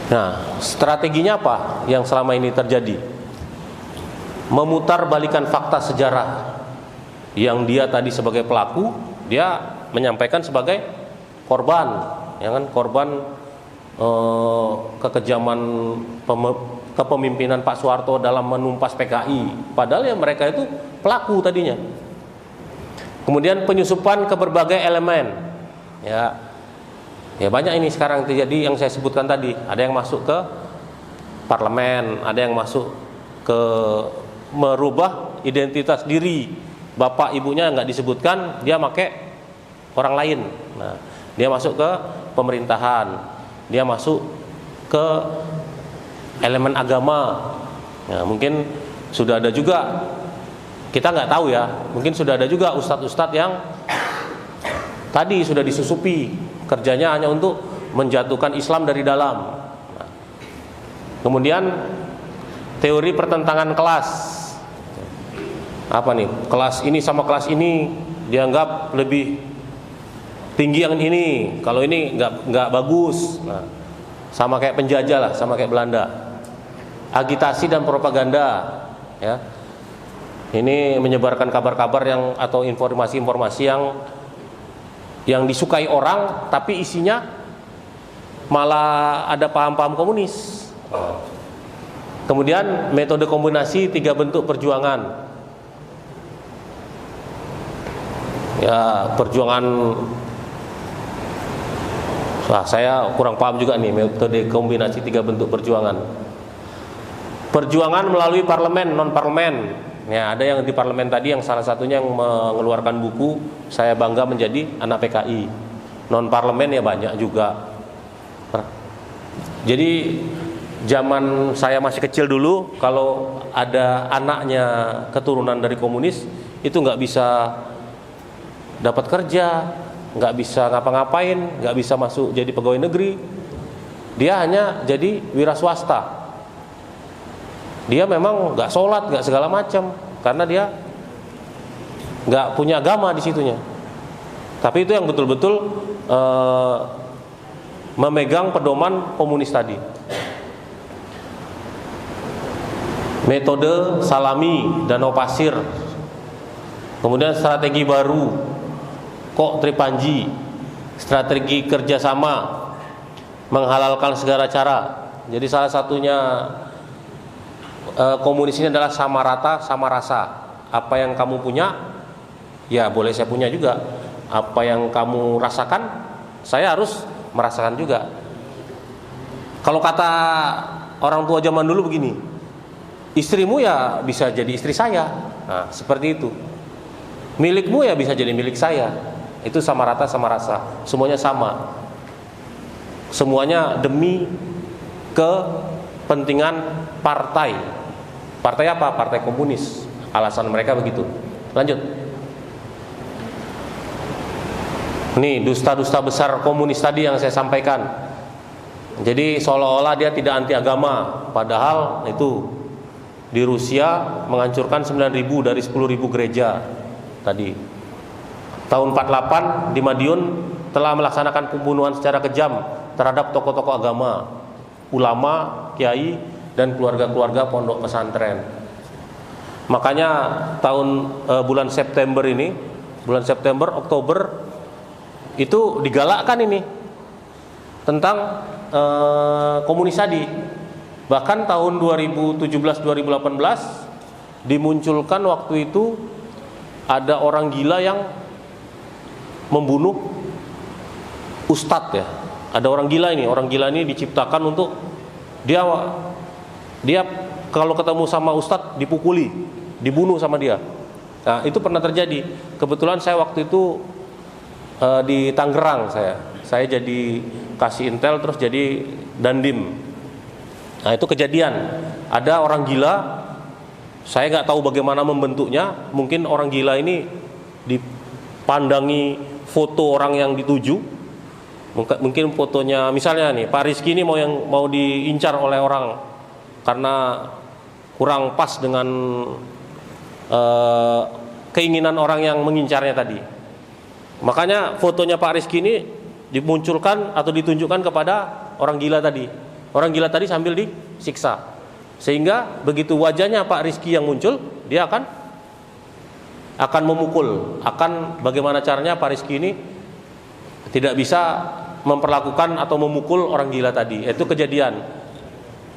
Nah, strateginya apa yang selama ini terjadi? Memutar balikan fakta sejarah. Yang dia tadi sebagai pelaku, dia menyampaikan sebagai korban, ya kan, korban kekejaman kepemimpinan Pak Soeharto dalam menumpas PKI. Padahal ya mereka itu pelaku tadinya. Kemudian penyusupan ke berbagai elemen. Ya banyak ini sekarang terjadi yang saya sebutkan tadi. Ada yang masuk ke parlemen, ada yang masuk ke merubah identitas diri, bapak ibunya nggak disebutkan, dia pakai orang lain. Nah, dia masuk ke pemerintahan, dia masuk ke elemen agama. Nah, mungkin sudah ada juga, kita nggak tahu ya, mungkin sudah ada juga ustadz-ustadz yang tadi sudah disusupi, kerjanya hanya untuk menjatuhkan Islam dari dalam. Nah, kemudian teori pertentangan kelas. Apa nih? Kelas ini sama kelas ini dianggap lebih tinggi yang ini. Kalau ini nggak bagus. Nah, sama kayak penjajah lah, sama kayak Belanda. Agitasi dan propaganda, ya. Ini menyebarkan kabar-kabar yang atau informasi-informasi yang disukai orang, tapi isinya malah ada paham-paham komunis. Kemudian metode kombinasi 3 bentuk perjuangan. Ya, perjuangan, saya kurang paham juga nih metode kombinasi 3 bentuk perjuangan. Perjuangan melalui parlemen, non parlemen. Ya, ada yang di parlemen tadi yang salah satunya yang mengeluarkan buku Saya Bangga Menjadi Anak PKI. Non parlemen ya banyak juga. Jadi zaman saya masih kecil dulu, kalau ada anaknya keturunan dari komunis, itu nggak bisa dapat kerja, nggak bisa ngapa-ngapain, nggak bisa masuk jadi pegawai negeri. Dia hanya jadi wira swasta. Dia memang nggak sholat, nggak segala macam, karena dia nggak punya agama di situnya. Tapi itu yang betul-betul memegang pedoman komunis tadi. Metode salami, danau pasir. Kemudian strategi baru, Kok Tripanji, strategi kerjasama, menghalalkan segala cara. Jadi salah satunya komunis ini adalah sama rata, sama rasa. Apa yang kamu punya, ya boleh saya punya juga. Apa yang kamu rasakan, saya harus merasakan juga. Kalau kata orang tua zaman dulu begini, istrimu ya bisa jadi istri saya. Nah, seperti itu. Milikmu ya bisa jadi milik saya. Itu sama rata, sama rasa. Semuanya sama. Semuanya demi kepentingan partai. Partai apa? Partai komunis. Alasan mereka begitu. Lanjut. Nih, dusta-dusta besar komunis tadi yang saya sampaikan. Jadi seolah-olah dia tidak anti agama, padahal itu di Rusia menghancurkan 9.000 dari 10.000 gereja tadi. Tahun 48 di Madiun telah melaksanakan pembunuhan secara kejam terhadap tokoh-tokoh agama, ulama, kiai, dan keluarga-keluarga pondok pesantren. Makanya bulan September ini, bulan September, Oktober itu digalakkan ini tentang komunis tadi. Bahkan tahun 2017-2018 dimunculkan waktu itu ada orang gila yang membunuh ustadz ya. Ada orang gila ini. Orang gila ini diciptakan untuk dia kalau ketemu sama ustadz dipukuli, dibunuh sama dia. Nah, itu pernah terjadi. Kebetulan saya waktu itu di Tangerang saya jadi kasih intel terus jadi dandim. Nah, itu kejadian. Ada orang gila, saya nggak tahu bagaimana membentuknya. Mungkin orang gila ini dipandangi foto orang yang dituju. Mungkin fotonya, misalnya nih Pak Rizky ini mau diincar oleh orang karena kurang pas dengan keinginan orang yang mengincarnya tadi. Makanya fotonya Pak Rizky ini dimunculkan atau ditunjukkan kepada orang gila tadi. Orang gila tadi sambil disiksa. Sehingga begitu wajahnya Pak Rizky yang muncul, dia akan memukul. Bagaimana caranya Pak Rizky ini tidak bisa memperlakukan atau memukul orang gila tadi. Itu kejadian.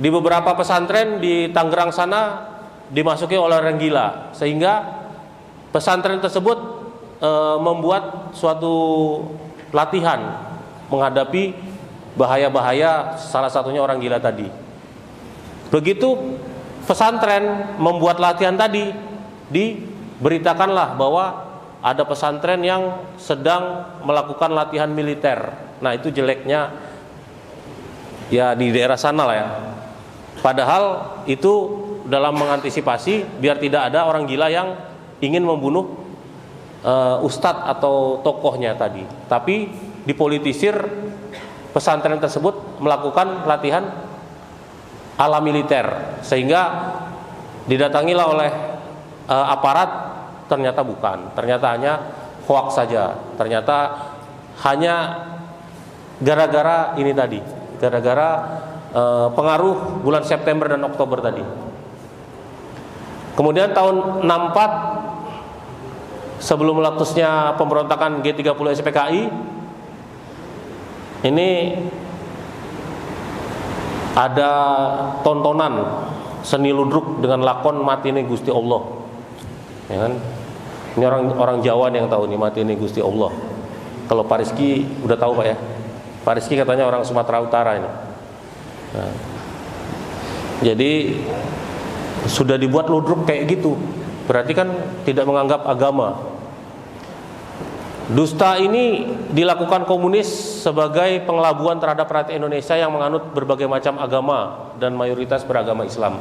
Di beberapa pesantren di Tangerang sana dimasuki oleh orang gila, sehingga pesantren tersebut membuat suatu latihan menghadapi bahaya-bahaya, salah satunya orang gila tadi. Begitu pesantren membuat latihan tadi, diberitakanlah bahwa ada pesantren yang sedang melakukan latihan militer. Nah, itu jeleknya ya di daerah sana lah ya. Padahal itu dalam mengantisipasi biar tidak ada orang gila yang ingin membunuh ustadz atau tokohnya tadi. Tapi dipolitisir, pesantren tersebut melakukan latihan ala militer, sehingga didatangilah oleh aparat, ternyata bukan, ternyata hanya hoaks saja, ternyata hanya gara-gara ini tadi, gara-gara pengaruh bulan September dan Oktober tadi. Kemudian tahun 64, sebelum meletusnya pemberontakan G30 SPKI, ini ada tontonan seni ludruk dengan lakon Mati ini Gusti Allah, ya kan? Ini orang Jawa yang tahu nih, Mati ini Gusti Allah. Kalau Pak Rizky udah tahu Pak ya. Pak Rizky katanya orang Sumatera Utara ini. Nah, jadi sudah dibuat ludruk kayak gitu, berarti kan tidak menganggap agama. Dusta ini dilakukan komunis sebagai pengelabuan terhadap rakyat Indonesia yang menganut berbagai macam agama dan mayoritas beragama Islam.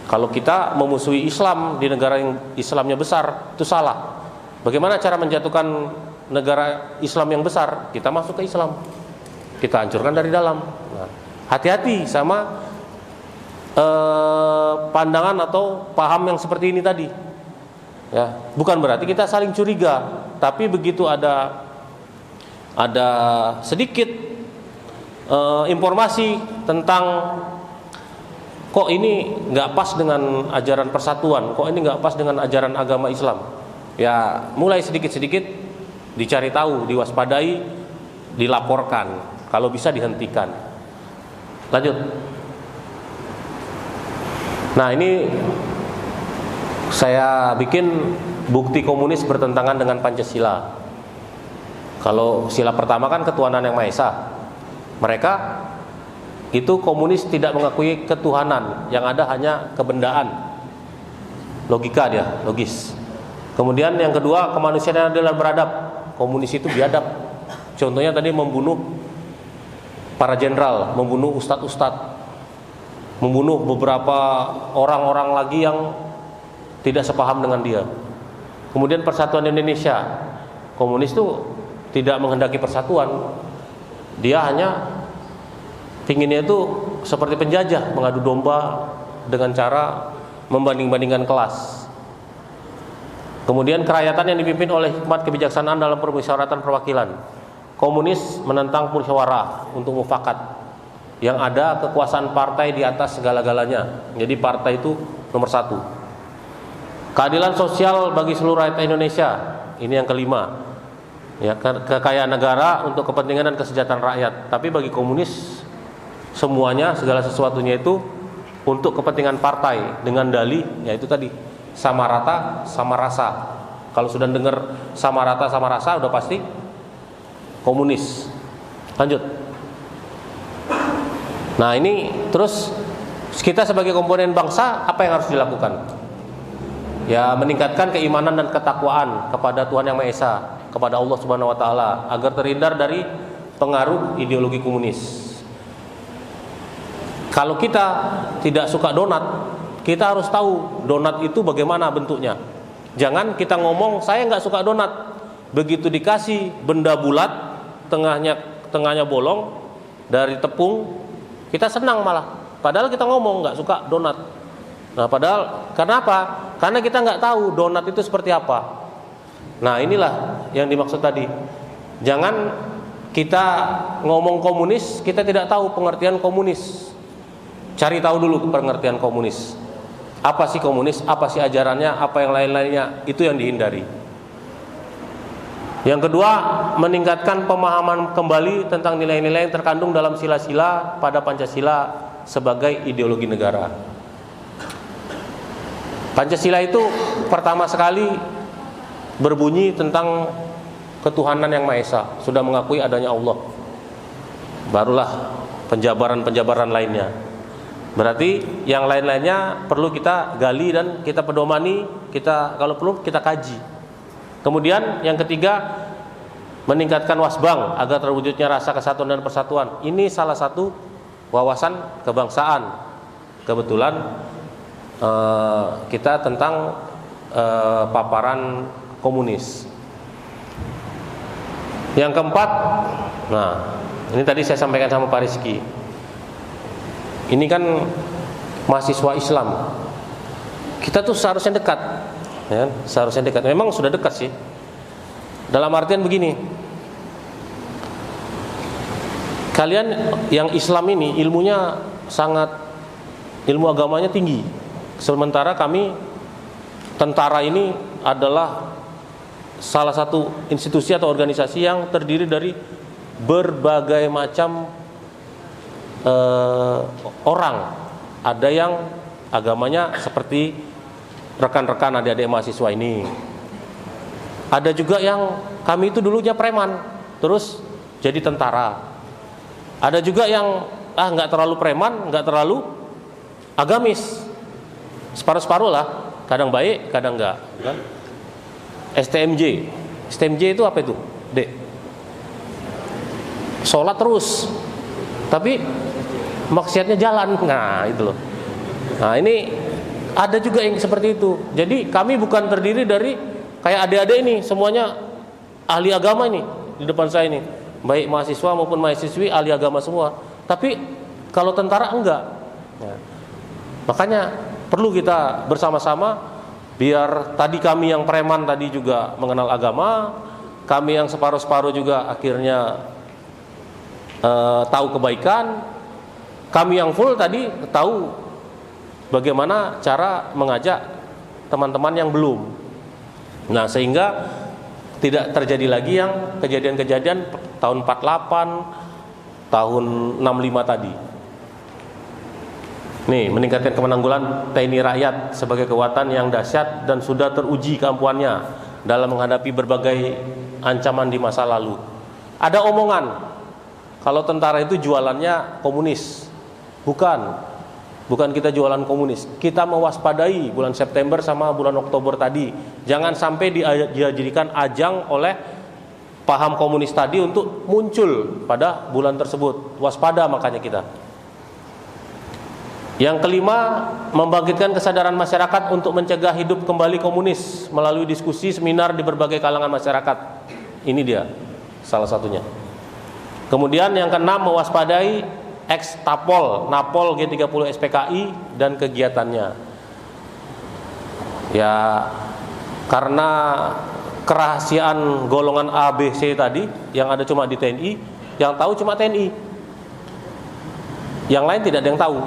Kalau kita memusuhi Islam di negara yang Islamnya besar, itu salah. Bagaimana cara menjatuhkan negara Islam yang besar? Kita masuk ke Islam, kita hancurkan dari dalam. Nah, hati-hati sama pandangan atau paham yang seperti ini tadi. Ya, bukan berarti kita saling curiga, tapi begitu ada sedikit informasi tentang kok ini nggak pas dengan ajaran persatuan, kok ini nggak pas dengan ajaran agama Islam, ya mulai sedikit-sedikit dicari tahu, diwaspadai, dilaporkan, kalau bisa dihentikan. Lanjut. Nah, ini saya bikin bukti komunis bertentangan dengan Pancasila. Kalau sila pertama kan ketuhanan yang Maha Esa. Mereka itu komunis tidak mengakui ketuhanan, yang ada hanya kebendaan. Logika dia, logis. Kemudian yang kedua, kemanusiaan adalah beradab. Komunis itu biadab. Contohnya tadi membunuh para jenderal, membunuh ustadz-ustadz, membunuh beberapa orang-orang lagi yang tidak sepaham dengan dia. Kemudian persatuan Indonesia, komunis itu tidak menghendaki persatuan, dia hanya pinginnya itu seperti penjajah, mengadu domba dengan cara membanding-bandingkan kelas. Kemudian kerakyatan yang dipimpin oleh hikmat kebijaksanaan dalam permusyawaratan perwakilan. Komunis menentang musyawarah untuk mufakat, yang ada kekuasaan partai di atas segala-galanya. Jadi partai itu nomor satu. Keadilan sosial bagi seluruh rakyat Indonesia, ini yang kelima. Ya, kekayaan negara untuk kepentingan dan kesejahteraan rakyat. Tapi bagi komunis semuanya, segala sesuatunya itu untuk kepentingan partai dengan dalih, yaitu tadi sama rata sama rasa. Kalau sudah dengar sama rata sama rasa, udah pasti komunis. Lanjut. Nah, ini terus kita sebagai komponen bangsa, apa yang harus dilakukan? Ya, meningkatkan keimanan dan ketakwaan kepada Tuhan Yang Maha Esa, kepada Allah Subhanahu wa taala, agar terhindar dari pengaruh ideologi komunis. Kalau kita tidak suka donat, kita harus tahu donat itu bagaimana bentuknya. Jangan kita ngomong saya nggak suka donat, begitu dikasih benda bulat, tengahnya bolong dari tepung, kita senang malah. Padahal kita ngomong nggak suka donat. Nah, padahal kenapa? Karena kita nggak tahu donat itu seperti apa. Nah, inilah yang dimaksud tadi. Jangan kita ngomong komunis, kita tidak tahu pengertian komunis. Cari tahu dulu pengertian komunis. Apa sih komunis? Apa sih ajarannya? Apa yang lain-lainnya? Itu yang dihindari. Yang kedua, meningkatkan pemahaman kembali tentang nilai-nilai yang terkandung dalam sila-sila pada Pancasila sebagai ideologi negara. Pancasila itu pertama sekali berbunyi tentang ketuhanan yang Maha Esa, sudah mengakui adanya Allah. Barulah penjabaran-penjabaran lainnya. Berarti yang lain-lainnya perlu kita gali dan kita pedomani, kita kalau perlu kita kaji. Kemudian yang ketiga, meningkatkan wasbang agar terwujudnya rasa kesatuan dan persatuan. Ini salah satu wawasan kebangsaan. Kebetulan kita tentang paparan komunis. Yang keempat, nah ini tadi saya sampaikan sama Pak Rizky. Ini kan mahasiswa Islam. Kita tuh seharusnya dekat, ya, seharusnya dekat. Memang sudah dekat sih. Dalam artian begini, kalian yang Islam ini ilmunya sangat, ilmu agamanya tinggi. Sementara kami tentara ini adalah salah satu institusi atau organisasi yang terdiri dari berbagai macam orang. Ada yang agamanya seperti rekan-rekan adik-adik mahasiswa ini. Ada juga yang kami itu dulunya preman, terus jadi tentara. Ada juga yang nggak terlalu preman, nggak terlalu agamis, separuh-separuh lah. Kadang baik, kadang enggak, kan? STMJ itu apa itu, Dek? Sholat terus, tapi maksiatnya jalan. Nah itu loh. Nah ini ada juga yang seperti itu. Jadi kami bukan terdiri dari kayak adik-adik ini semuanya ahli agama ini di depan saya ini, baik mahasiswa maupun mahasiswi ahli agama semua. Tapi kalau tentara enggak. Nah, makanya perlu kita bersama-sama, biar tadi kami yang preman tadi juga mengenal agama, kami yang separuh-separuh juga akhirnya tahu kebaikan, kami yang full tadi tahu bagaimana cara mengajak teman-teman yang belum. Nah sehingga tidak terjadi lagi yang kejadian-kejadian tahun 48, tahun 65 tadi. Nih, meningkatkan kemenanggulan TNI Rakyat sebagai kekuatan yang dahsyat dan sudah teruji kemampuannya dalam menghadapi berbagai ancaman di masa lalu. Ada omongan kalau tentara itu jualannya komunis. Bukan kita jualan komunis. Kita mewaspadai bulan September sama bulan Oktober tadi. Jangan sampai dijadikan ajang oleh paham komunis tadi untuk muncul pada bulan tersebut. Waspada makanya kita. Yang kelima, membangkitkan kesadaran masyarakat untuk mencegah hidup kembali komunis melalui diskusi seminar di berbagai kalangan masyarakat. Ini dia salah satunya. Kemudian yang keenam, mewaspadai ex-Tapol, Napol G30 SPKI dan kegiatannya. Ya, karena kerahasiaan golongan A, B, C tadi yang ada cuma di TNI, yang tahu cuma TNI. Yang lain tidak ada yang tahu.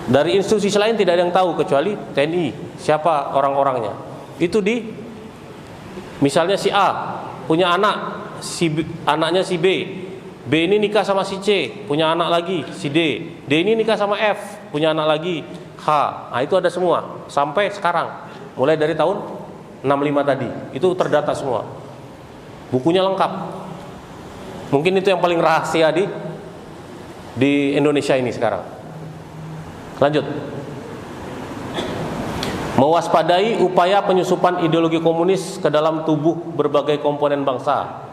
Dari institusi lain tidak ada yang tahu kecuali TNI. Siapa orang-orangnya? Itu misalnya si A punya anak, anaknya si B. B ini nikah sama si C, punya anak lagi si D. D ini nikah sama F, punya anak lagi H. Nah itu ada semua sampai sekarang. Mulai dari tahun 65 tadi. Itu terdata semua. Bukunya lengkap. Mungkin itu yang paling rahasia di Indonesia ini sekarang. Lanjut. Mewaspadai upaya penyusupan ideologi komunis ke dalam tubuh berbagai komponen bangsa.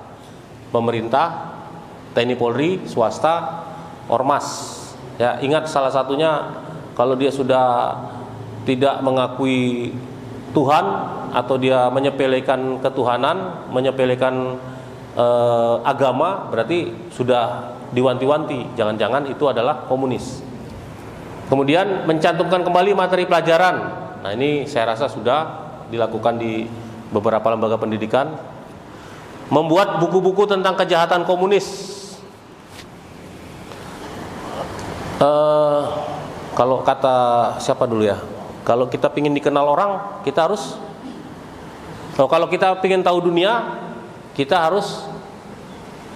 Pemerintah, TNI Polri, swasta, ormas. Ya, ingat salah satunya kalau dia sudah tidak mengakui Tuhan atau dia menyepelekan ketuhanan, menyepelekan agama, berarti sudah diwanti-wanti, jangan-jangan itu adalah komunis. Kemudian mencantumkan kembali materi pelajaran. Nah, ini saya rasa sudah dilakukan di beberapa lembaga pendidikan. Membuat buku-buku tentang kejahatan komunis. Kalau kata siapa dulu ya? Kalau kita ingin dikenal orang, kita harus. Kalau kita ingin tahu dunia, kita harus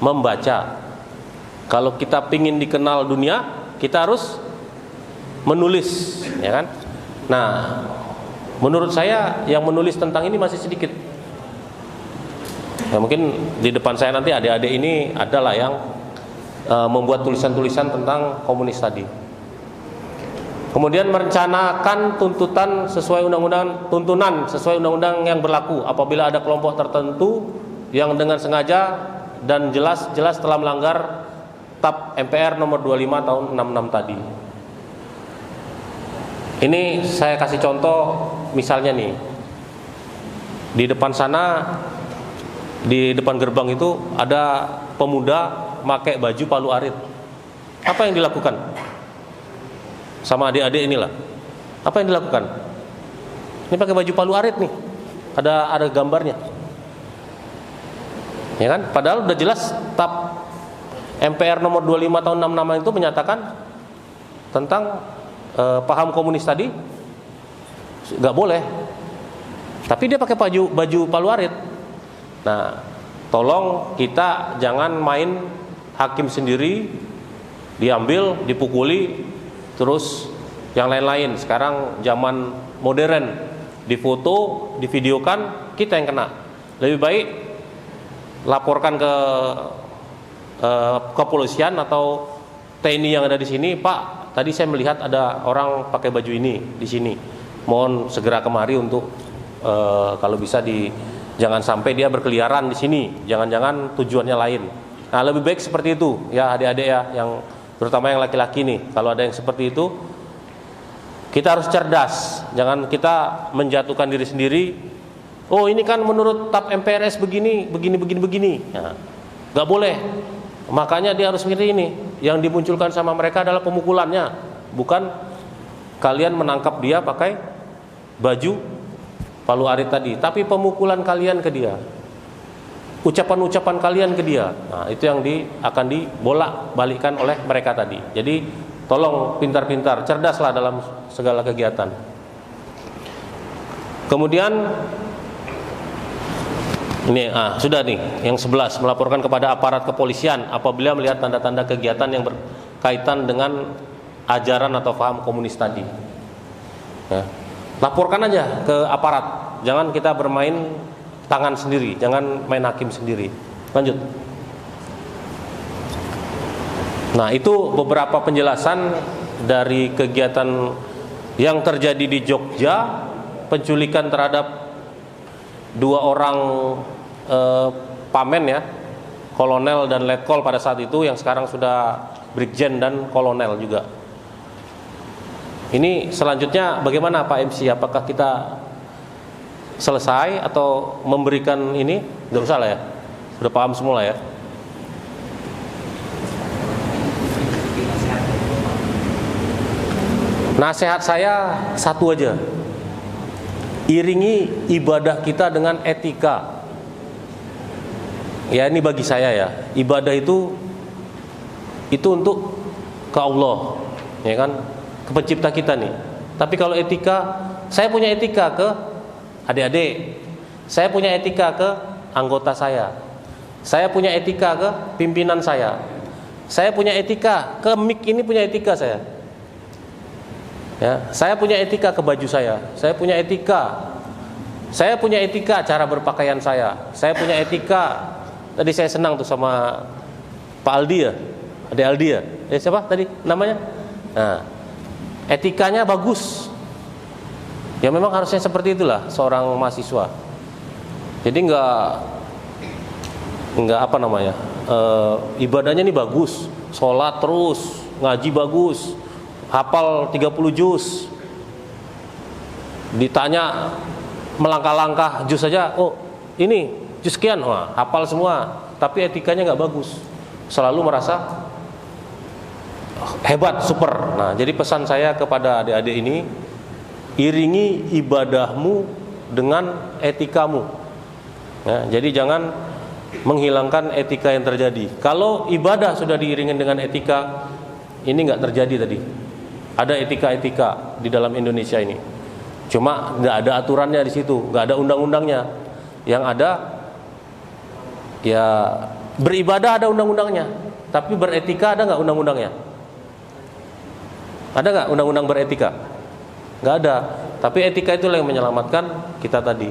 membaca. Kalau kita ingin dikenal dunia, kita harus menulis, ya kan? Nah, menurut saya yang menulis tentang ini masih sedikit. Ya, mungkin di depan saya nanti adik-adik ini adalah yang membuat tulisan-tulisan tentang komunis tadi. Kemudian merencanakan tuntunan sesuai undang-undang yang berlaku apabila ada kelompok tertentu yang dengan sengaja dan jelas-jelas telah melanggar TAP MPR nomor 25 tahun 66 tadi. Ini saya kasih contoh, misalnya nih, di depan sana, di depan gerbang itu ada pemuda pakai baju palu arit. Apa yang dilakukan sama adik-adik inilah? Apa yang dilakukan? Ini pakai baju palu arit nih, ada gambarnya, ya kan? Padahal udah jelas TAP MPR nomor 25 tahun 66 itu menyatakan tentang paham komunis tadi nggak boleh, tapi dia pakai baju palu arit. Nah, tolong kita jangan main hakim sendiri, diambil, dipukuli, terus yang lain-lain. Sekarang zaman modern, difoto, divideokan, kita yang kena. Lebih baik laporkan ke kepolisian atau TNI yang ada di sini. Pak, tadi saya melihat ada orang pakai baju ini di sini. Mohon segera kemari untuk kalau bisa jangan sampai dia berkeliaran di sini. Jangan-jangan tujuannya lain. Nah, lebih baik seperti itu ya adik-adik ya, yang terutama yang laki-laki nih. Kalau ada yang seperti itu, kita harus cerdas. Jangan kita menjatuhkan diri sendiri. Oh, ini kan menurut TAP MPRS begini. Nah, nggak boleh. Makanya dia harus ngerti ini. Yang dimunculkan sama mereka adalah pemukulannya, bukan kalian menangkap dia pakai baju palu arit tadi, tapi pemukulan kalian ke dia, ucapan-ucapan kalian ke dia. Nah, itu yang akan dibolak-balikkan oleh mereka tadi. Jadi tolong pintar-pintar, cerdaslah dalam segala kegiatan. Kemudian ini sudah nih yang 11, melaporkan kepada aparat kepolisian apabila melihat tanda-tanda kegiatan yang berkaitan dengan ajaran atau paham komunis tadi. Ya. Laporkan aja ke aparat, jangan kita bermain tangan sendiri, jangan main hakim sendiri. Lanjut. Nah, itu beberapa penjelasan dari kegiatan yang terjadi di Jogja, penculikan terhadap 2 orang pamen ya, kolonel dan letkol pada saat itu, yang sekarang sudah brigjen dan kolonel juga. Ini selanjutnya bagaimana Pak MC? Apakah kita selesai atau memberikan ini? Tidak usah lah ya, sudah paham semula ya. Nasihat saya satu aja, iringi ibadah kita dengan etika. Ya, ini bagi saya ya, ibadah itu untuk ke Allah, ya kan, ke pencipta kita nih. Tapi kalau etika, saya punya etika ke adik-adik, saya punya etika ke anggota saya punya etika ke pimpinan saya punya etika ke mic ini, punya etika saya. Ya, saya punya etika ke baju saya punya etika cara berpakaian saya punya etika. Tadi saya senang tuh sama Pak Aldi ya, Ade Aldi ya, siapa tadi namanya? Nah, etikanya bagus. Ya memang harusnya seperti itulah seorang mahasiswa. Jadi enggak apa namanya, ibadahnya ini bagus, sholat terus, ngaji bagus, hafal 30 juz. Ditanya melangkah-langkah juz saja, oh ini juz sekian, wah hafal semua, tapi etikanya nggak bagus, selalu merasa hebat, super. Nah, jadi pesan saya kepada adik-adik ini, iringi ibadahmu dengan etikamu. Ya, jadi jangan menghilangkan etika yang terjadi. Kalau ibadah sudah diiringi dengan etika, ini nggak terjadi tadi. Ada etika-etika di dalam Indonesia ini, cuma nggak ada aturannya di situ, nggak ada undang-undangnya. Yang ada ya beribadah ada undang-undangnya, tapi beretika ada nggak undang-undangnya? Ada nggak undang-undang beretika? Nggak ada. Tapi etika itulah yang menyelamatkan kita tadi.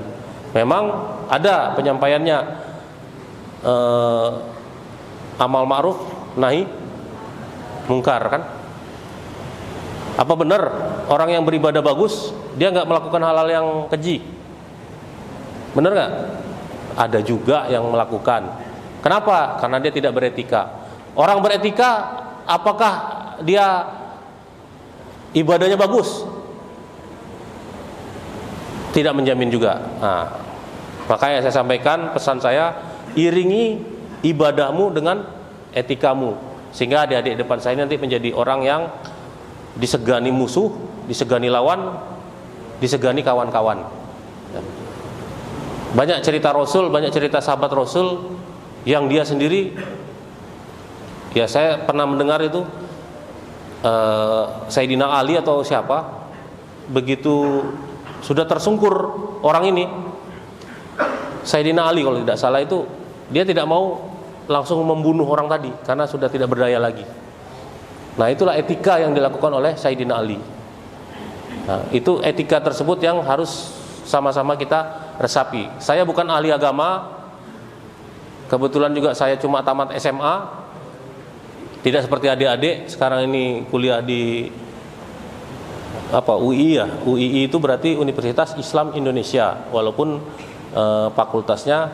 Memang ada penyampaiannya, amal ma'ruf nahi mungkar kan. Apa benar orang yang beribadah bagus dia nggak melakukan hal-hal yang keji? Benar nggak? Ada juga yang melakukan. Kenapa? Karena dia tidak beretika. Orang beretika, apakah dia ibadahnya bagus? Tidak menjamin juga. Nah, makanya saya sampaikan pesan saya, iringi ibadahmu dengan etikamu, sehingga adik-adik depan saya nanti menjadi orang yang disegani musuh, disegani lawan, disegani kawan-kawan. Banyak cerita Rasul, banyak cerita sahabat Rasul yang dia sendiri, ya saya pernah mendengar itu Sayyidina Ali atau siapa, begitu sudah tersungkur orang ini, Sayyidina Ali kalau tidak salah itu, dia tidak mau langsung membunuh orang tadi karena sudah tidak berdaya lagi. Nah, itulah etika yang dilakukan oleh Sayyidina Ali. Nah, itu etika tersebut yang harus sama-sama kita resapi. Saya bukan ahli agama, kebetulan juga saya cuma tamat SMA, tidak seperti adik-adik sekarang ini kuliah di UI ya. UII itu berarti Universitas Islam Indonesia, walaupun fakultasnya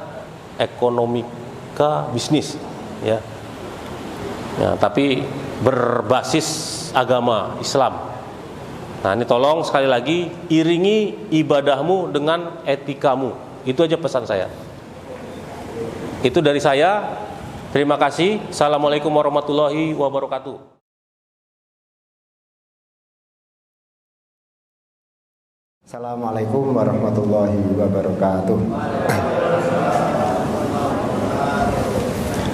ekonomika bisnis ya. Ya, tapi berbasis agama Islam. Nah, ini tolong sekali lagi iringi ibadahmu dengan etikamu. Itu aja pesan saya. Itu dari saya. Terima kasih. Assalamualaikum warahmatullahi wabarakatuh. Assalamualaikum warahmatullahi wabarakatuh.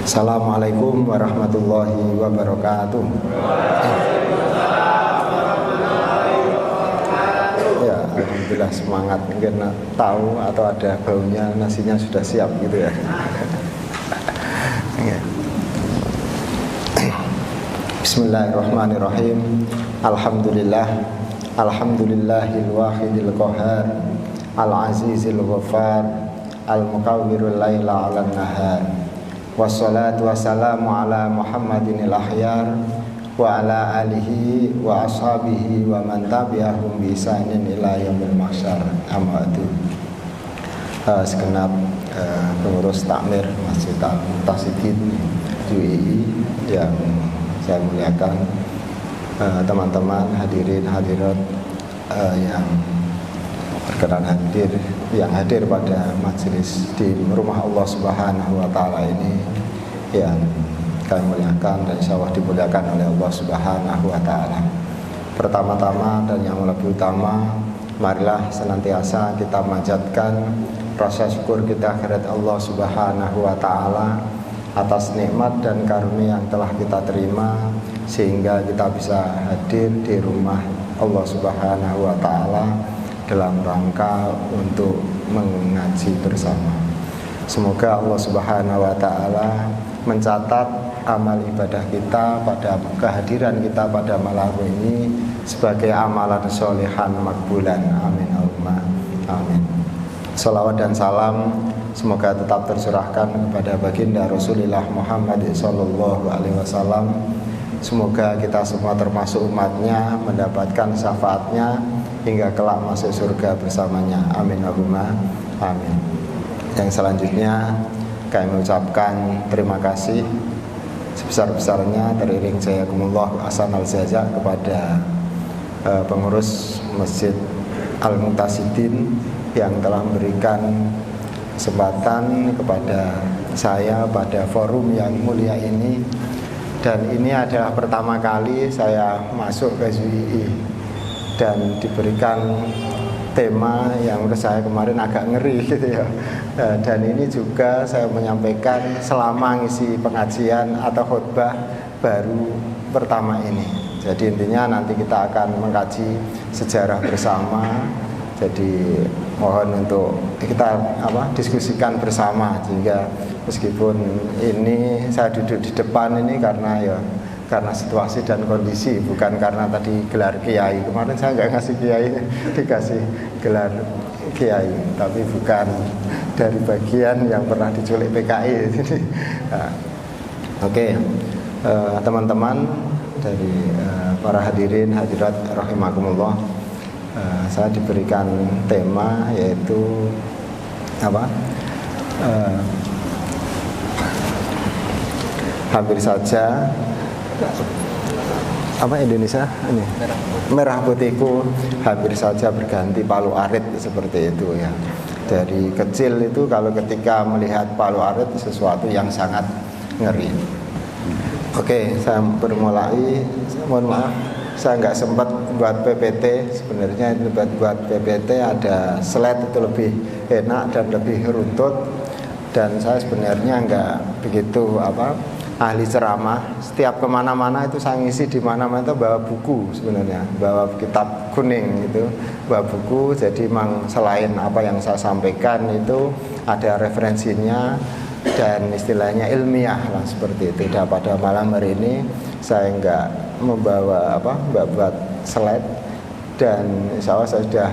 Assalamualaikum warahmatullahi wabarakatuh. Ya, alhamdulillah semangat, mungkin tahu atau ada baunya nasinya sudah siap gitu ya. Bismillahirrahmanirrahim. Alhamdulillah, alhamdulillahil wahidil qahar, al azizil ghaffar, al mukawwirul laila 'alan nahar. Wassalatu wassalamu ala Muhammadinil ahyar wa ala alihi wa ashabihi wa man tabi'ahum bi ihsanin ila yaumil mahsyar. Amma ba'du. Segenap pengurus takmir Masjid Al-Muqtasidin UII yang saya muliakan, teman-teman hadirin hadirat yang berkenan hadir, yang hadir pada majelis di rumah Allah Subhanahu wa taala ini, yang kami muliakan dan insyaallah dimuliakan oleh Allah Subhanahu wa taala. Pertama-tama dan yang lebih utama, marilah senantiasa kita manjatkan rasa syukur kita kehadirat Allah Subhanahu wa taala atas nikmat dan karunia yang telah kita terima sehingga kita bisa hadir di rumah Allah Subhanahu wa taala dalam rangka untuk mengaji bersama. Semoga Allah Subhanahu wa taala mencatat amal ibadah kita pada kehadiran kita pada malam ini sebagai amalan sholehan makbulan. Amin Allahumma amin. Salawat dan salam semoga tetap tercurahkan kepada baginda Rasulullah Muhammad sallallahu alaihi wasallam. Semoga kita semua termasuk umatnya mendapatkan syafaatnya hingga kelak masuk surga bersamanya. Amin Allahumma amin. Yang selanjutnya kami mengucapkan terima kasih sebesar-besarnya teriring jazakumullah ahsanal jazaa kepada pengurus Masjid Al-Muqtasidin yang telah memberikan kesempatan kepada saya pada forum yang mulia ini. Dan ini adalah pertama kali saya masuk ke UII dan diberikan tema yang menurut saya kemarin agak ngeri gitu ya. Dan ini juga saya menyampaikan selama ngisi pengajian atau khutbah baru pertama ini. Jadi intinya nanti kita akan mengkaji sejarah bersama. Jadi mohon untuk kita diskusikan bersama, sehingga meskipun ini saya duduk di depan ini karena situasi dan kondisi, bukan karena tadi gelar kiai. Kemarin saya nggak ngasih kiai, dikasih gelar kiai, tapi bukan dari bagian yang pernah diculik PKI. Nah, oke, teman-teman, dari para hadirin hadirat rahimakumullah. Saya diberikan tema yaitu hampir saja Indonesia ini merah putihku hampir saja berganti palu arit, seperti itu ya. Dari kecil itu kalau ketika melihat palu arit sesuatu yang sangat ngeri. Oke, saya bermulai. Mohon maaf, saya nggak sempat buat PPT. Sebenarnya itu buat PPT ada slide itu lebih enak dan lebih runtut. Dan saya sebenarnya nggak begitu ahli ceramah. Setiap kemana-mana itu saya ngisi di mana-mana itu bawa buku, sebenarnya bawa kitab kuning itu, bawa buku. Jadi memang selain apa yang saya sampaikan itu ada referensinya dan istilahnya ilmiah lah, seperti itu. Dan pada malam hari ini saya nggak membawa buat slide, dan insya Allah saya sudah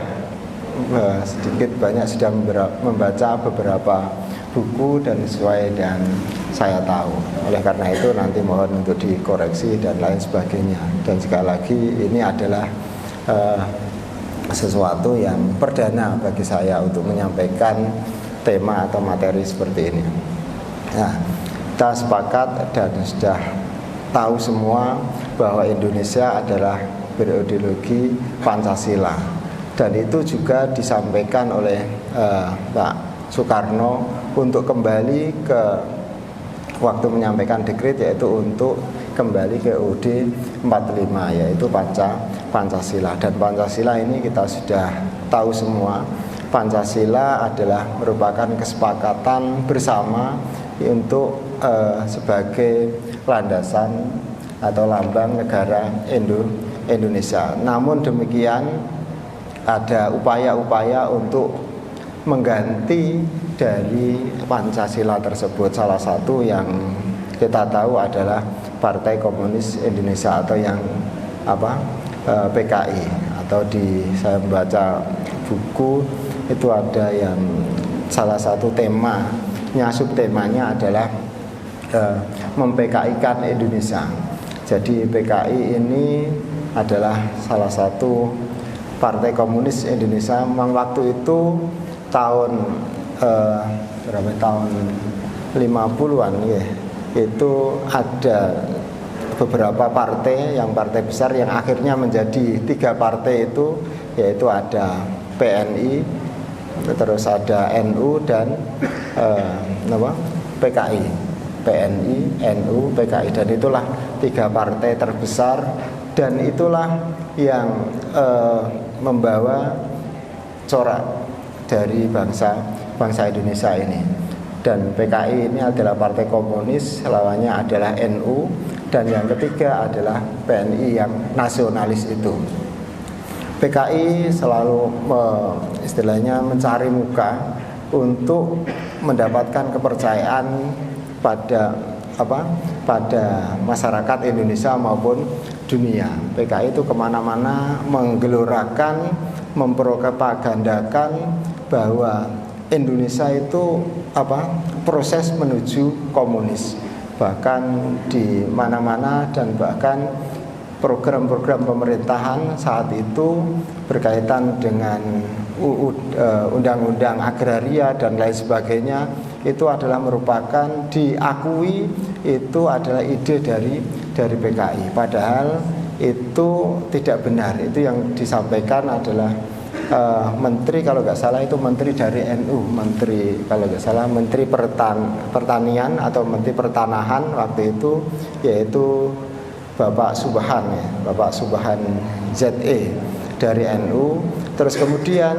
sedikit banyak sudah membaca beberapa buku dan sesuai dan saya tahu. Oleh karena itu nanti mohon untuk dikoreksi dan lain sebagainya. Dan sekali lagi ini adalah sesuatu yang perdana bagi saya untuk menyampaikan tema atau materi seperti ini. Nah, kita sepakat dan sudah tahu semua bahwa Indonesia adalah berideologi Pancasila, dan itu juga disampaikan oleh Pak Soekarno untuk kembali ke waktu menyampaikan dekret, yaitu untuk kembali ke UUD 45, yaitu Pancasila. Dan Pancasila ini kita sudah tahu semua, Pancasila adalah merupakan kesepakatan bersama untuk sebagai landasan atau lambang negara Indonesia. Namun demikian ada upaya-upaya untuk mengganti dari Pancasila tersebut. Salah satu yang kita tahu adalah Partai Komunis Indonesia atau yang PKI, atau saya membaca buku itu ada yang salah satu temanya, subtemanya adalah mem-PKI-kan Indonesia. Jadi PKI ini adalah salah satu Partai Komunis Indonesia. Memang waktu itu tahun tahun 50-an ya, itu ada beberapa partai, yang partai besar yang akhirnya menjadi 3 partai itu, yaitu ada PNI, terus ada NU dan PKI. PNI, NU, PKI, dan itulah 3 partai terbesar, dan itulah yang membawa corak dari bangsa Indonesia ini. Dan PKI ini adalah partai komunis, lawannya adalah NU, dan yang ketiga adalah PNI yang nasionalis itu. PKI selalu istilahnya mencari muka untuk mendapatkan kepercayaan pada masyarakat Indonesia maupun dunia. PKI itu kemana-mana menggelorakan, mempropagandakan bahwa Indonesia itu proses menuju komunis. Bahkan di mana-mana, dan bahkan program-program pemerintahan saat itu berkaitan dengan undang-undang agraria dan lain sebagainya, itu adalah merupakan diakui itu adalah ide dari PKI. Padahal itu tidak benar. Itu yang disampaikan adalah menteri, kalau nggak salah itu menteri dari NU, menteri kalau nggak salah menteri pertanian atau menteri pertanahan waktu itu, yaitu Bapak Subhan ya, Bapak Subhan ZE dari NU. Terus kemudian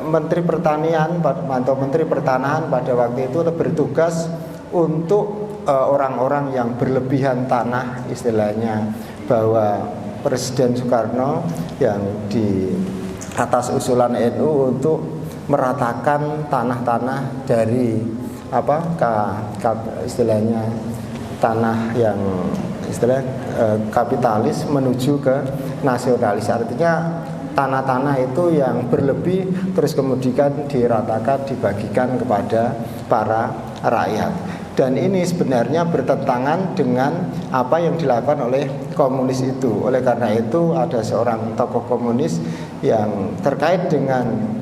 menteri pertanian atau menteri pertanahan pada waktu itu bertugas untuk orang-orang yang berlebihan tanah, istilahnya bahwa Presiden Soekarno yang di atas usulan NU untuk meratakan tanah-tanah dari istilahnya tanah yang kapitalis menuju ke nasionalis. Artinya tanah-tanah itu yang berlebih terus kemudian diratakan, dibagikan kepada para rakyat. Dan ini sebenarnya bertentangan dengan apa yang dilakukan oleh komunis itu. Oleh karena itu ada seorang tokoh komunis yang terkait dengan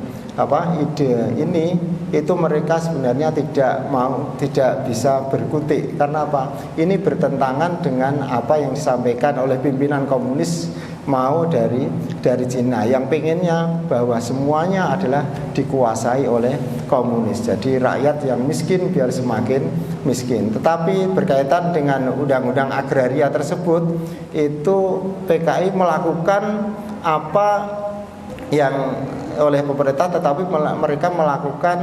ide ini, itu mereka sebenarnya tidak bisa berkutik. Karena apa? Ini bertentangan dengan apa yang disampaikan oleh pimpinan komunis mau dari Cina, yang pengennya bahwa semuanya adalah dikuasai oleh komunis. Jadi rakyat yang miskin biar semakin miskin. Tetapi berkaitan dengan undang-undang agraria tersebut, itu PKI melakukan apa yang oleh pemerintah, tetapi mereka melakukan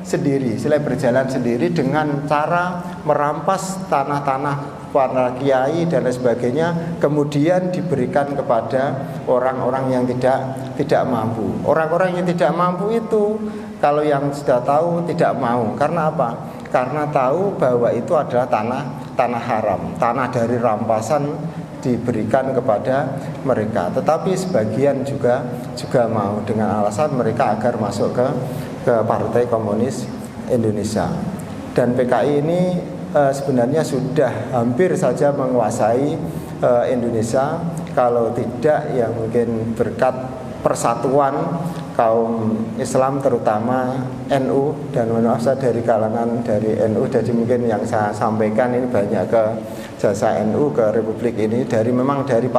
sendiri, selain berjalan sendiri dengan cara merampas tanah-tanah para kiai dan lain sebagainya, kemudian diberikan kepada orang-orang yang tidak mampu. Orang-orang yang tidak mampu itu, kalau yang sudah tahu tidak mau. Karena apa? Karena tahu bahwa itu adalah tanah haram, tanah dari rampasan diberikan kepada mereka. Tetapi sebagian juga mau dengan alasan mereka agar masuk ke Partai Komunis Indonesia. Dan PKI ini sebenarnya sudah hampir saja menguasai Indonesia, kalau tidak ya mungkin berkat persatuan kaum Islam terutama NU, dan maaf saya dari kalangan dari NU, jadi mungkin yang saya sampaikan ini banyak ke jasa NU ke Republik ini, memang dari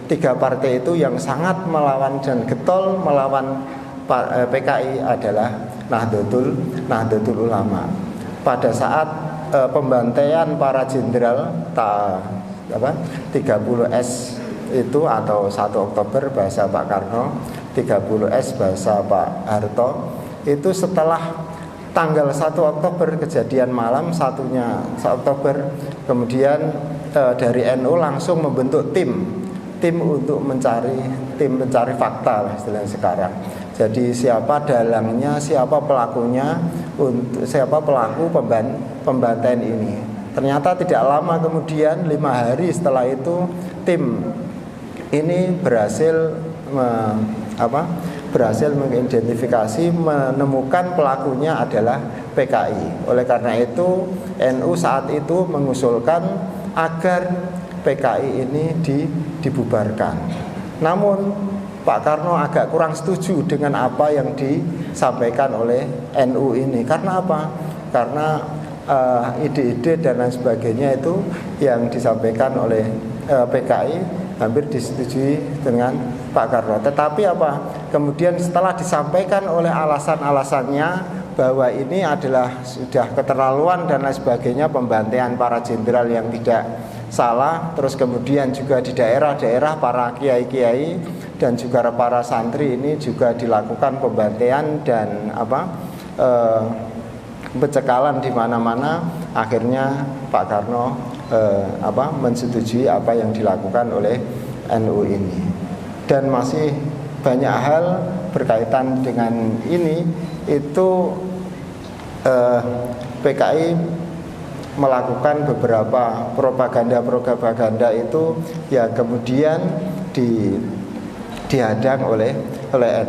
tiga partai itu yang sangat melawan dan getol melawan PKI adalah Nahdlatul Ulama. Pada saat pembantaian para jenderal 30S itu atau 1 Oktober bahasa Pak Karno, 30S bahasa Pak Harto, itu setelah tanggal 1 Oktober kejadian malam 1 Oktober, kemudian dari NU langsung membentuk tim untuk mencari fakta istilahnya sekarang. Jadi siapa dalangnya, siapa pelakunya, siapa pelaku pembantaian ini. Ternyata tidak lama kemudian, 5 hari setelah itu, tim ini berhasil mengidentifikasi, menemukan pelakunya adalah PKI. Oleh karena itu NU saat itu mengusulkan agar PKI ini dibubarkan. Namun Pak Karno agak kurang setuju dengan apa yang disampaikan oleh NU ini. Karena apa? Karena ide-ide dan lain sebagainya itu yang disampaikan oleh PKI hampir disetujui dengan Pak Karno. Tetapi apa? Kemudian setelah disampaikan oleh alasan-alasannya bahwa ini adalah sudah keterlaluan dan lain sebagainya, pembantaian para jenderal yang tidak salah, terus kemudian juga di daerah-daerah para kiai-kiai dan juga para santri ini juga dilakukan pembantaian dan pencekalan di mana-mana. Akhirnya Pak Karno mensetujui apa yang dilakukan oleh NU ini. Dan masih banyak hal berkaitan dengan ini, itu PKI melakukan beberapa propaganda itu ya kemudian dihadang oleh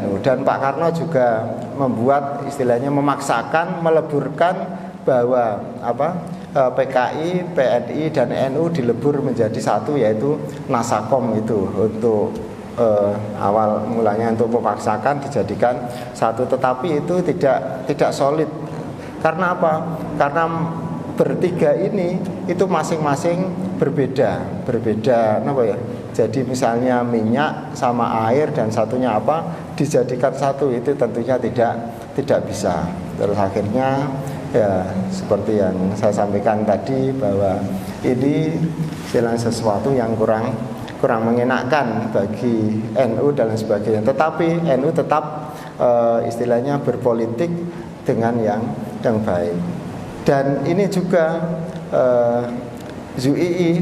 NU. Dan Pak Karno juga membuat istilahnya memaksakan, meleburkan bahwa PKI, PNI dan NU dilebur menjadi satu, yaitu Nasakom itu untuk awal mulanya untuk memaksakan dijadikan satu, tetapi itu tidak solid. Karena apa? Karena bertiga ini itu masing-masing berbeda Jadi misalnya minyak sama air dan satunya dijadikan satu, itu tentunya tidak bisa. Terus akhirnya ya seperti yang saya sampaikan tadi, bahwa ini sesuatu yang kurang mengenakan bagi NU dan lain sebagainya. Tetapi NU tetap istilahnya berpolitik dengan yang baik. Dan ini juga ZUII,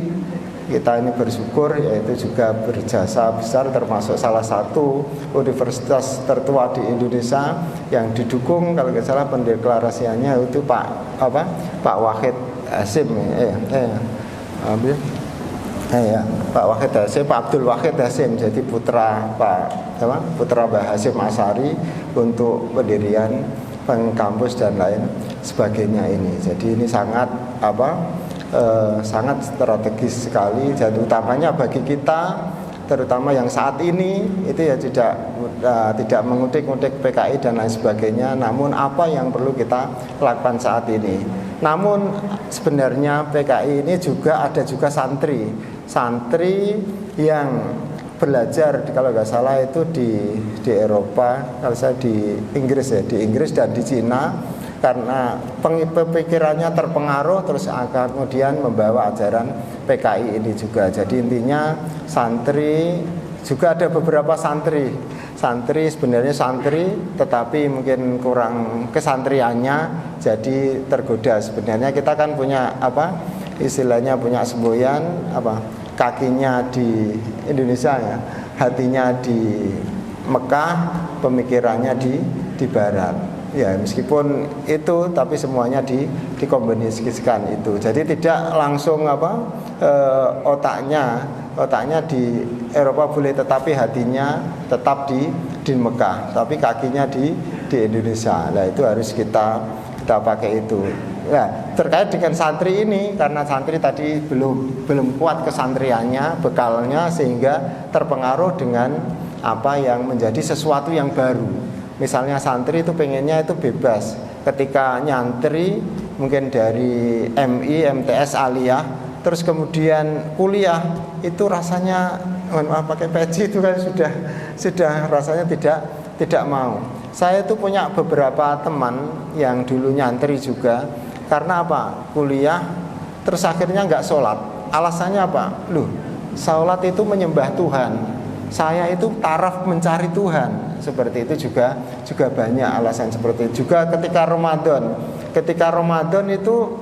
kita ini bersyukur, yaitu juga berjasa besar, termasuk salah satu universitas tertua di Indonesia yang didukung, kalau tidak salah pendeklarasiannya itu Pak Wahid Hasyim, Pak Wahid Hasyim, Pak Abdul Wahid Hasyim, jadi putra Mbah Hasyim Asy'ari untuk pendirian kampus dan lain sebagainya ini. Jadi ini sangat sangat strategis sekali, dan utamanya bagi kita, terutama yang saat ini itu ya tidak mengutik-ngutik PKI dan lain sebagainya, namun apa yang perlu kita lakukan saat ini. Namun sebenarnya PKI ini juga ada santri yang belajar, kalau nggak salah itu di Eropa, kalau saya di Inggris dan di Cina, karena pemikirannya terpengaruh terus kemudian membawa ajaran PKI ini juga. Jadi intinya santri juga ada beberapa santri sebenarnya tetapi mungkin kurang kesantriannya, jadi tergoda. Sebenarnya kita kan punya istilahnya punya semboyan kakinya di Indonesia ya, hatinya di Mekah, pemikirannya di Barat. Ya meskipun itu, tapi semuanya dikombinasikan itu. Jadi tidak langsung otaknya di Eropa boleh, tetapi hatinya tetap di Mekah, tapi kakinya di Indonesia. Nah itu harus kita pakai itu. Nah terkait dengan santri ini, karena santri tadi belum kuat kesantriannya, bekalnya, sehingga terpengaruh dengan apa yang menjadi sesuatu yang baru. Misalnya santri itu pengennya itu bebas, ketika nyantri mungkin dari MI, MTS, Aliyah, terus kemudian kuliah itu rasanya pakai peci itu kan sudah rasanya tidak mau. Saya itu punya beberapa teman yang dulu nyantri juga, karena apa? Kuliah terus akhirnya nggak sholat. Alasannya apa? Loh, sholat itu menyembah Tuhan, saya itu taraf mencari Tuhan. Seperti itu juga banyak alasan seperti itu. Juga ketika Ramadan itu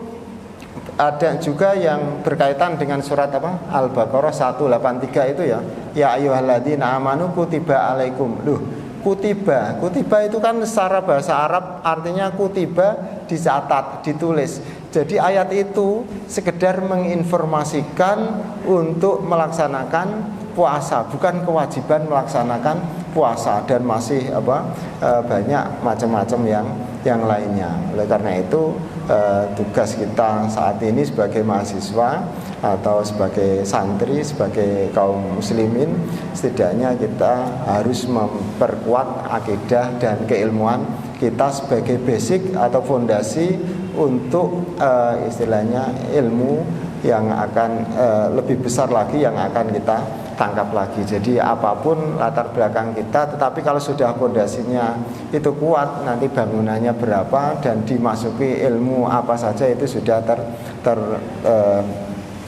ada juga yang berkaitan dengan surat Al-Baqarah 183 itu ya. Ya ayyuhalladzina amanu kutiba alaikum. Loh, kutiba itu kan secara bahasa Arab artinya kutiba, dicatat, ditulis. Jadi ayat itu sekedar menginformasikan untuk melaksanakan puasa, bukan kewajiban melaksanakan puasa, dan masih banyak macam-macam yang lainnya. Oleh karena itu tugas kita saat ini sebagai mahasiswa atau sebagai santri, sebagai kaum muslimin, setidaknya kita harus memperkuat akidah dan keilmuan kita sebagai basic atau fondasi untuk istilahnya ilmu yang akan lebih besar lagi yang akan kita tangkap lagi. Jadi apapun latar belakang kita, tetapi kalau sudah fondasinya itu kuat, nanti bangunannya berapa dan dimasuki ilmu apa saja itu sudah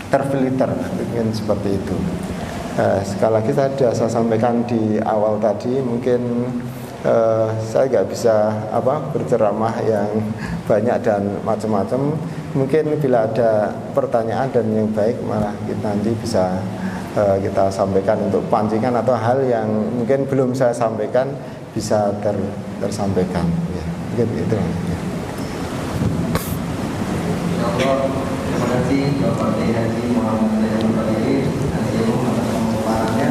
terfilter, mungkin seperti itu. Sekali lagi saya sampaikan di awal tadi, mungkin saya nggak bisa berceramah yang banyak dan macam-macam. Mungkin bila ada pertanyaan dan yang baik, malah kita nanti bisa kita sampaikan untuk pancingan, atau hal yang mungkin belum saya sampaikan bisa tersampaikan. Ya, mungkin itu. Ya. Terima kasih Bapak Haji Muhammad Al-Fadhili atas pemaparannya.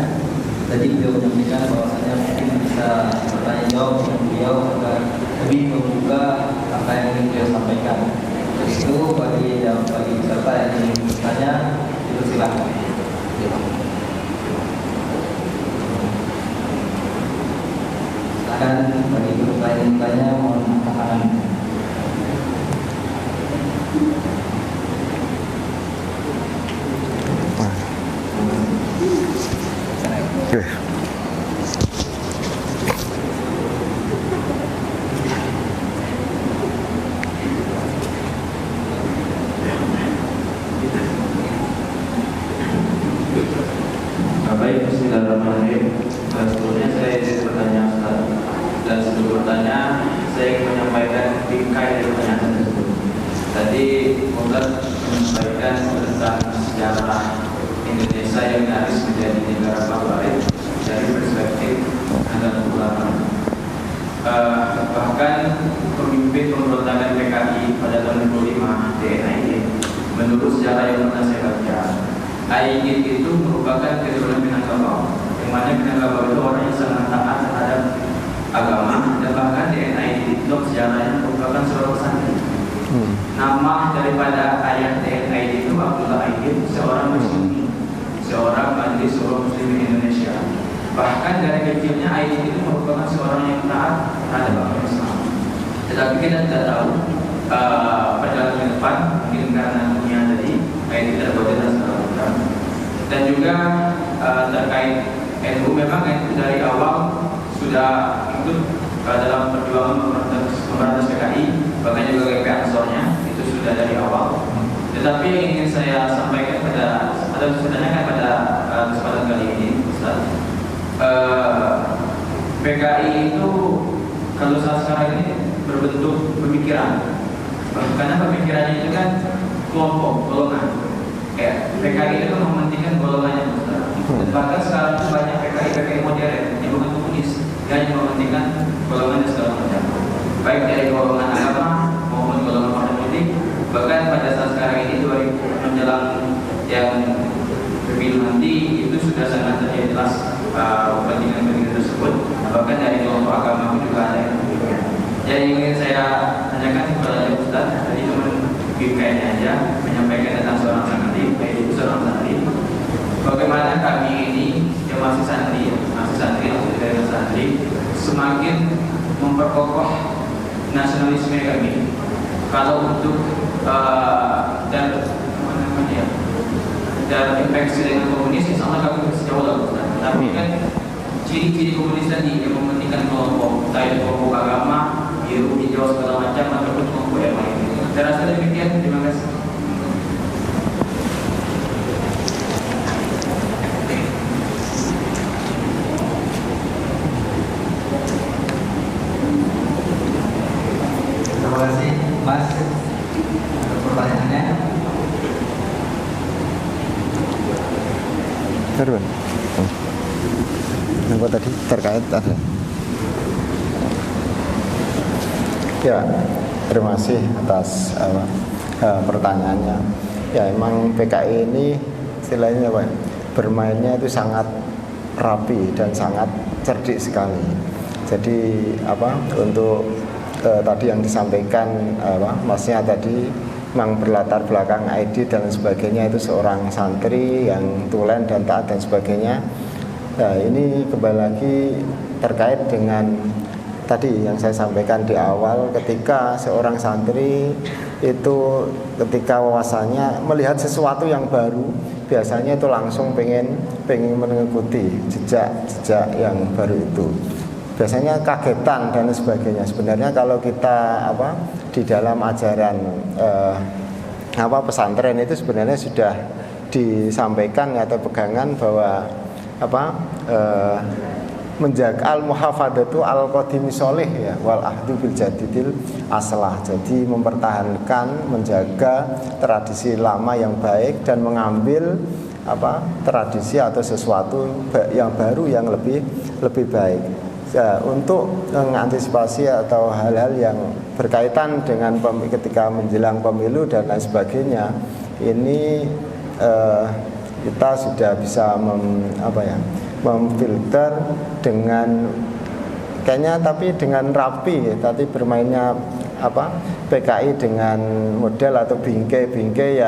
Tadi beliau menyampaikan bahwasanya mungkin bisa bertanya jawab dengan beliau agar lebih membuka apa yang ingin beliau sampaikan. Itu bagi peserta yang ingin bertanya, itu silakan. Silakan bagi bertanya mohon tangan. Baik, bismillahirrahmanirrahim. Sebelumnya saya bertanya Ustaz, dan sebelum bertanya saya ingin menyampaikan bingkai dari pertanyaan tersebut. Tadi Ustaz menyampaikan tentang sejarah Indonesia yang nyaris menjadi negara favorit dari perspektif agama ulama. Bahkan pemimpin pemberontakan PKI pada tahun 2005 DNAI, menurut sejarah yang pernah saya baca, AIG itu merupakan keturunan Minangkabau, yang mana Minangkabau itu orang yang sangat taat terhadap agama, dan bahkan DNAI itu sejarahnya merupakan seorang pesantren. Nama daripada ayah TNI itu Abdullah Aidin, seorang muslim, seorang majelis surah muslim Indonesia. Bahkan dari kecilnya Aidin itu merupakan seorang yang taat terhadap agama Islam. Tetapi kita tidak tahu perjalanan ke depan, mungkin karena dunia tadi Aidin tidak berjalan secara benar. Dan juga terkait NU, memang NU dari awal sudah ikut dalam perjuangan memberantas PKI, bahkan juga GP Ansor-nya itu sudah dari awal. Tetapi yang ingin saya sampaikan atau sebenarnya pada kesempatan kali ini, Ustaz, PKI itu kalau saat sekarang ini berbentuk pemikiran, karena pemikirannya itu kan kelompok, golongan. PKI itu mementingkan golongannya, Ustaz. Dan bahkan sekarang itu banyak PKI modern yang bukan komunis, yang mementingkan golongan dan segala macam, baik dari golongan agama maupun golongan partai politik. Bahkan pada saat sekarang ini 2000 menjelang yang pemilu nanti itu sudah sangat terlihat jelas kepentingan tersebut. Bahkan dari kelompok agama pun juga ada yang demikian. Yang ingin saya tanyakan kepada Ustaz, tadi cuma kayaknya aja menyampaikan tentang seorang santri, yaitu seorang santri. Bagaimana kami ini yang masih santri semakin memperkokoh nasionalisme kami. Kalau untuk dan infeksi dengan komunis, insya Allah kami bisa jauh lah. Tapi kan ciri-ciri komunis tadi yang mementingkan kelompok, entah kelompok agama, biru, hijau, segala macam, ataupun kelompok yang lain. Saya rasa demikian. Terima kasih. Terima kasih Mas untuk pertanyaannya. Terus, apa tadi terkait ada? Ya, terima kasih atas pertanyaannya. Ya, emang PKI ini istilahnya apa? Bermainnya itu sangat rapi dan sangat cerdik sekali. Jadi untuk tadi yang disampaikan Masnya tadi memang berlatar belakang ID dan sebagainya, itu seorang santri yang tulen dan taat dan sebagainya. Nah, ini kembali lagi terkait dengan tadi yang saya sampaikan di awal, ketika seorang santri itu ketika wawasannya melihat sesuatu yang baru, biasanya itu langsung pengen mengikuti jejak yang baru itu. Biasanya kagetan dan sebagainya. Sebenarnya kalau kita di dalam ajaran pesantren itu sebenarnya sudah disampaikan atau pegangan bahwa menjaga al-muhafadzatu al-qadimi sholih ya wal ahdu bil jadidil aslah. Jadi mempertahankan, menjaga tradisi lama yang baik dan mengambil tradisi atau sesuatu yang baru yang lebih baik. Ya, untuk mengantisipasi atau hal-hal yang berkaitan dengan ketika menjelang pemilu dan lain sebagainya, ini kita sudah bisa memfilter dengan kayaknya, tapi dengan rapi. Tadi bermainnya PKI dengan model atau bingkai-bingkai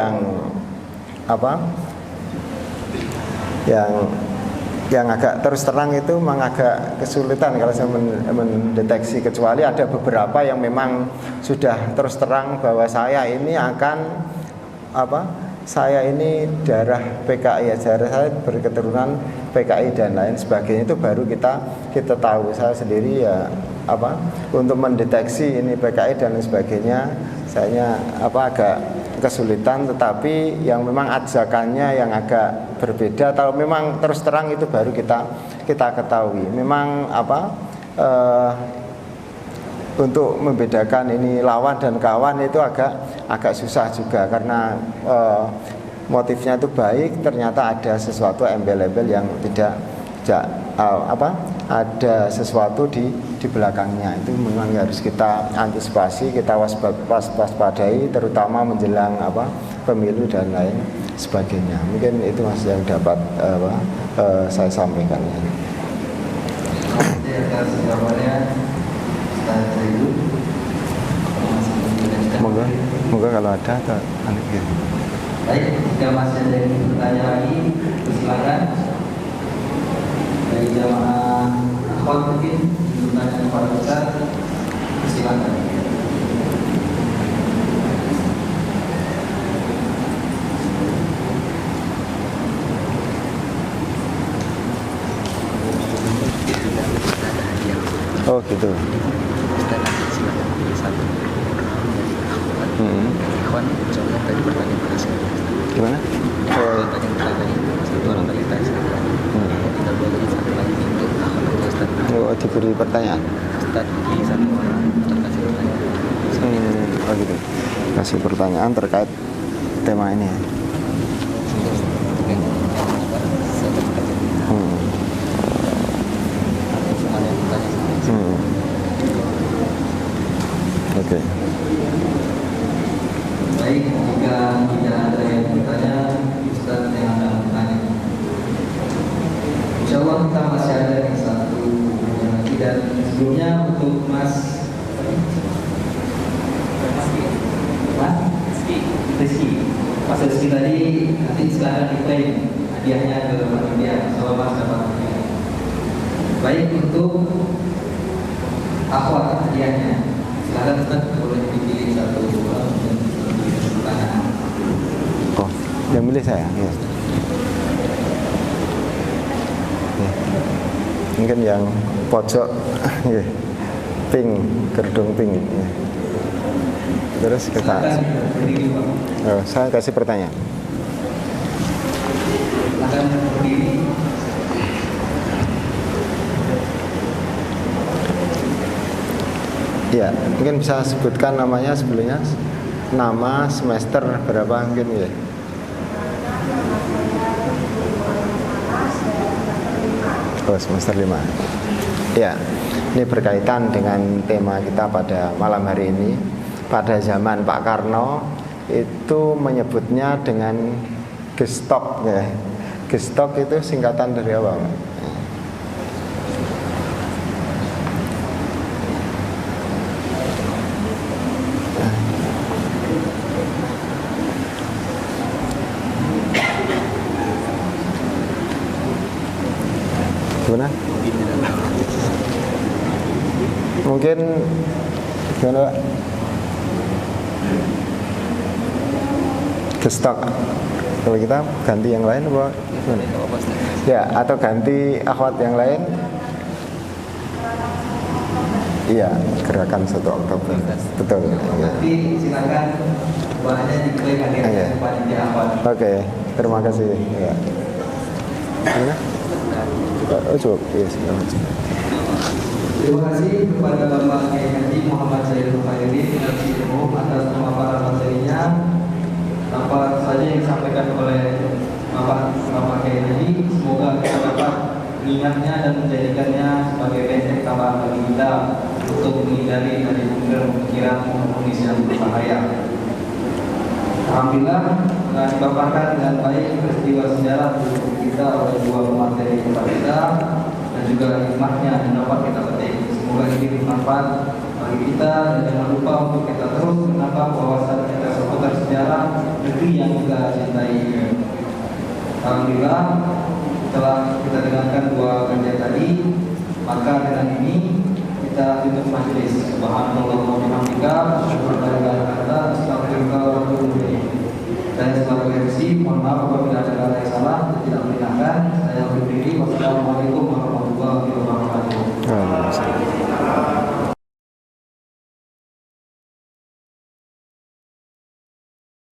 yang agak terus terang itu memang agak kesulitan kalau saya mendeteksi, kecuali ada beberapa yang memang sudah terus terang bahwa saya ini saya ini darah PKI, darah saya berketurunan PKI dan lain sebagainya, itu baru kita tahu. Saya sendiri ya untuk mendeteksi ini PKI dan lain sebagainya, saya agak kesulitan. Tetapi yang memang ajakannya yang agak berbeda, kalau memang terus terang itu baru kita ketahui. Memang untuk membedakan ini lawan dan kawan itu agak susah juga, karena motifnya itu baik, ternyata ada sesuatu embel-embel yang tidak ada sesuatu di belakangnya. Itu memang harus kita antisipasi, kita waspadai, terutama menjelang pemilu dan lain sebagainya. Mungkin itu Mas yang dapat saya sampaikan. Terima kasih atas jawabannya. Moga kalau ada atau gitu. Baik, jika masih ada yang bertanya lagi, silakan. Dari jamaah akhwat mungkin bertanya kepada Ustaz, silakan. Oh gitu. Ustaz nanti silakan pilih satu kawan contoh tadi pertanyaan pada saya Gimana? tadi satu orang tadi tanya kita boleh satu lagi untuk Ustaz Diberi pertanyaan. Ustaz pilih satu orang terkasih pertanyaan Oh gitu. Kasih pertanyaan terkait tema ini. Oke. Baik, jika tidak ada yang bertanya, Ustaz yang akan bertanya. Insya Allah kita masih ada yang satu yang lagi, dan sebelumnya untuk Mas Rizky. Mas Rizky tadi nanti sekarang diklaim hadiahnya ke panitia. Insya Allah Mas dapat hadiah. Baik, untuk akhwat hadiahnya. Silakan Ustaz, boleh dipilih satu pertanyaan. Oh, yang milih saya. Ya. Ya. Mungkin yang pojok, ya. Pink, kerudung pink. Ya. Terus kita. Oh, saya kasih pertanyaan. Silakan berdiri. Ya, mungkin bisa sebutkan namanya sebelumnya, nama, semester berapa mungkin ya. Oh, semester 5. Ya, ini berkaitan dengan tema kita pada malam hari ini. Pada zaman Pak Karno itu menyebutnya dengan gestok ya. Gestok itu singkatan dari apa, Pak? Gimana? Mungkin gimana, Pak? Gestok. Kalau kita ganti yang lain apa? Gimana? Ya, atau ganti akhwat yang lain? Iya, gerakan 1 Oktober. Betul. Ya. Nanti silakan bahannya diklaim hadiahnya ke panitia akhwat. Oke, terima kasih. Ya. Gimana? Oh, coba. Yes, Terima kasih kepada Bapak Kiai Haji Muhammad Zainul Khairi Haji Umum atas pemaparan materinya. Apa saja yang disampaikan oleh Bapak Kiai Haji, semoga kita dapat mengingatnya dan menjadikannya sebagai benteng tambahan bagi kita untuk menghindari dari pemikiran komunis yang berbahaya. Alhamdulillah telah dipaparkan dengan baik peristiwa sejarah untuk kita oleh dua materi kepada kita dan juga hikmahnya yang dapat kita petik. Semoga ini bermanfaat bagi kita dan jangan lupa untuk kita terus menambah wawasan kita seputar sejarah negeri yang kita cintai. Alhamdulillah setelah kita dengarkan dua kajian tadi, maka dengan ini kita tutup majelis. Subhanallah wa bihamdika, asyhadu an la ilaha illa anta, astaghfiruka wa atubu ilaik. Dan sebagai MC, mohon maaf apabila ada kata yang salah dan tidak menyenangkan. Saya undur diri. Wassalamualaikum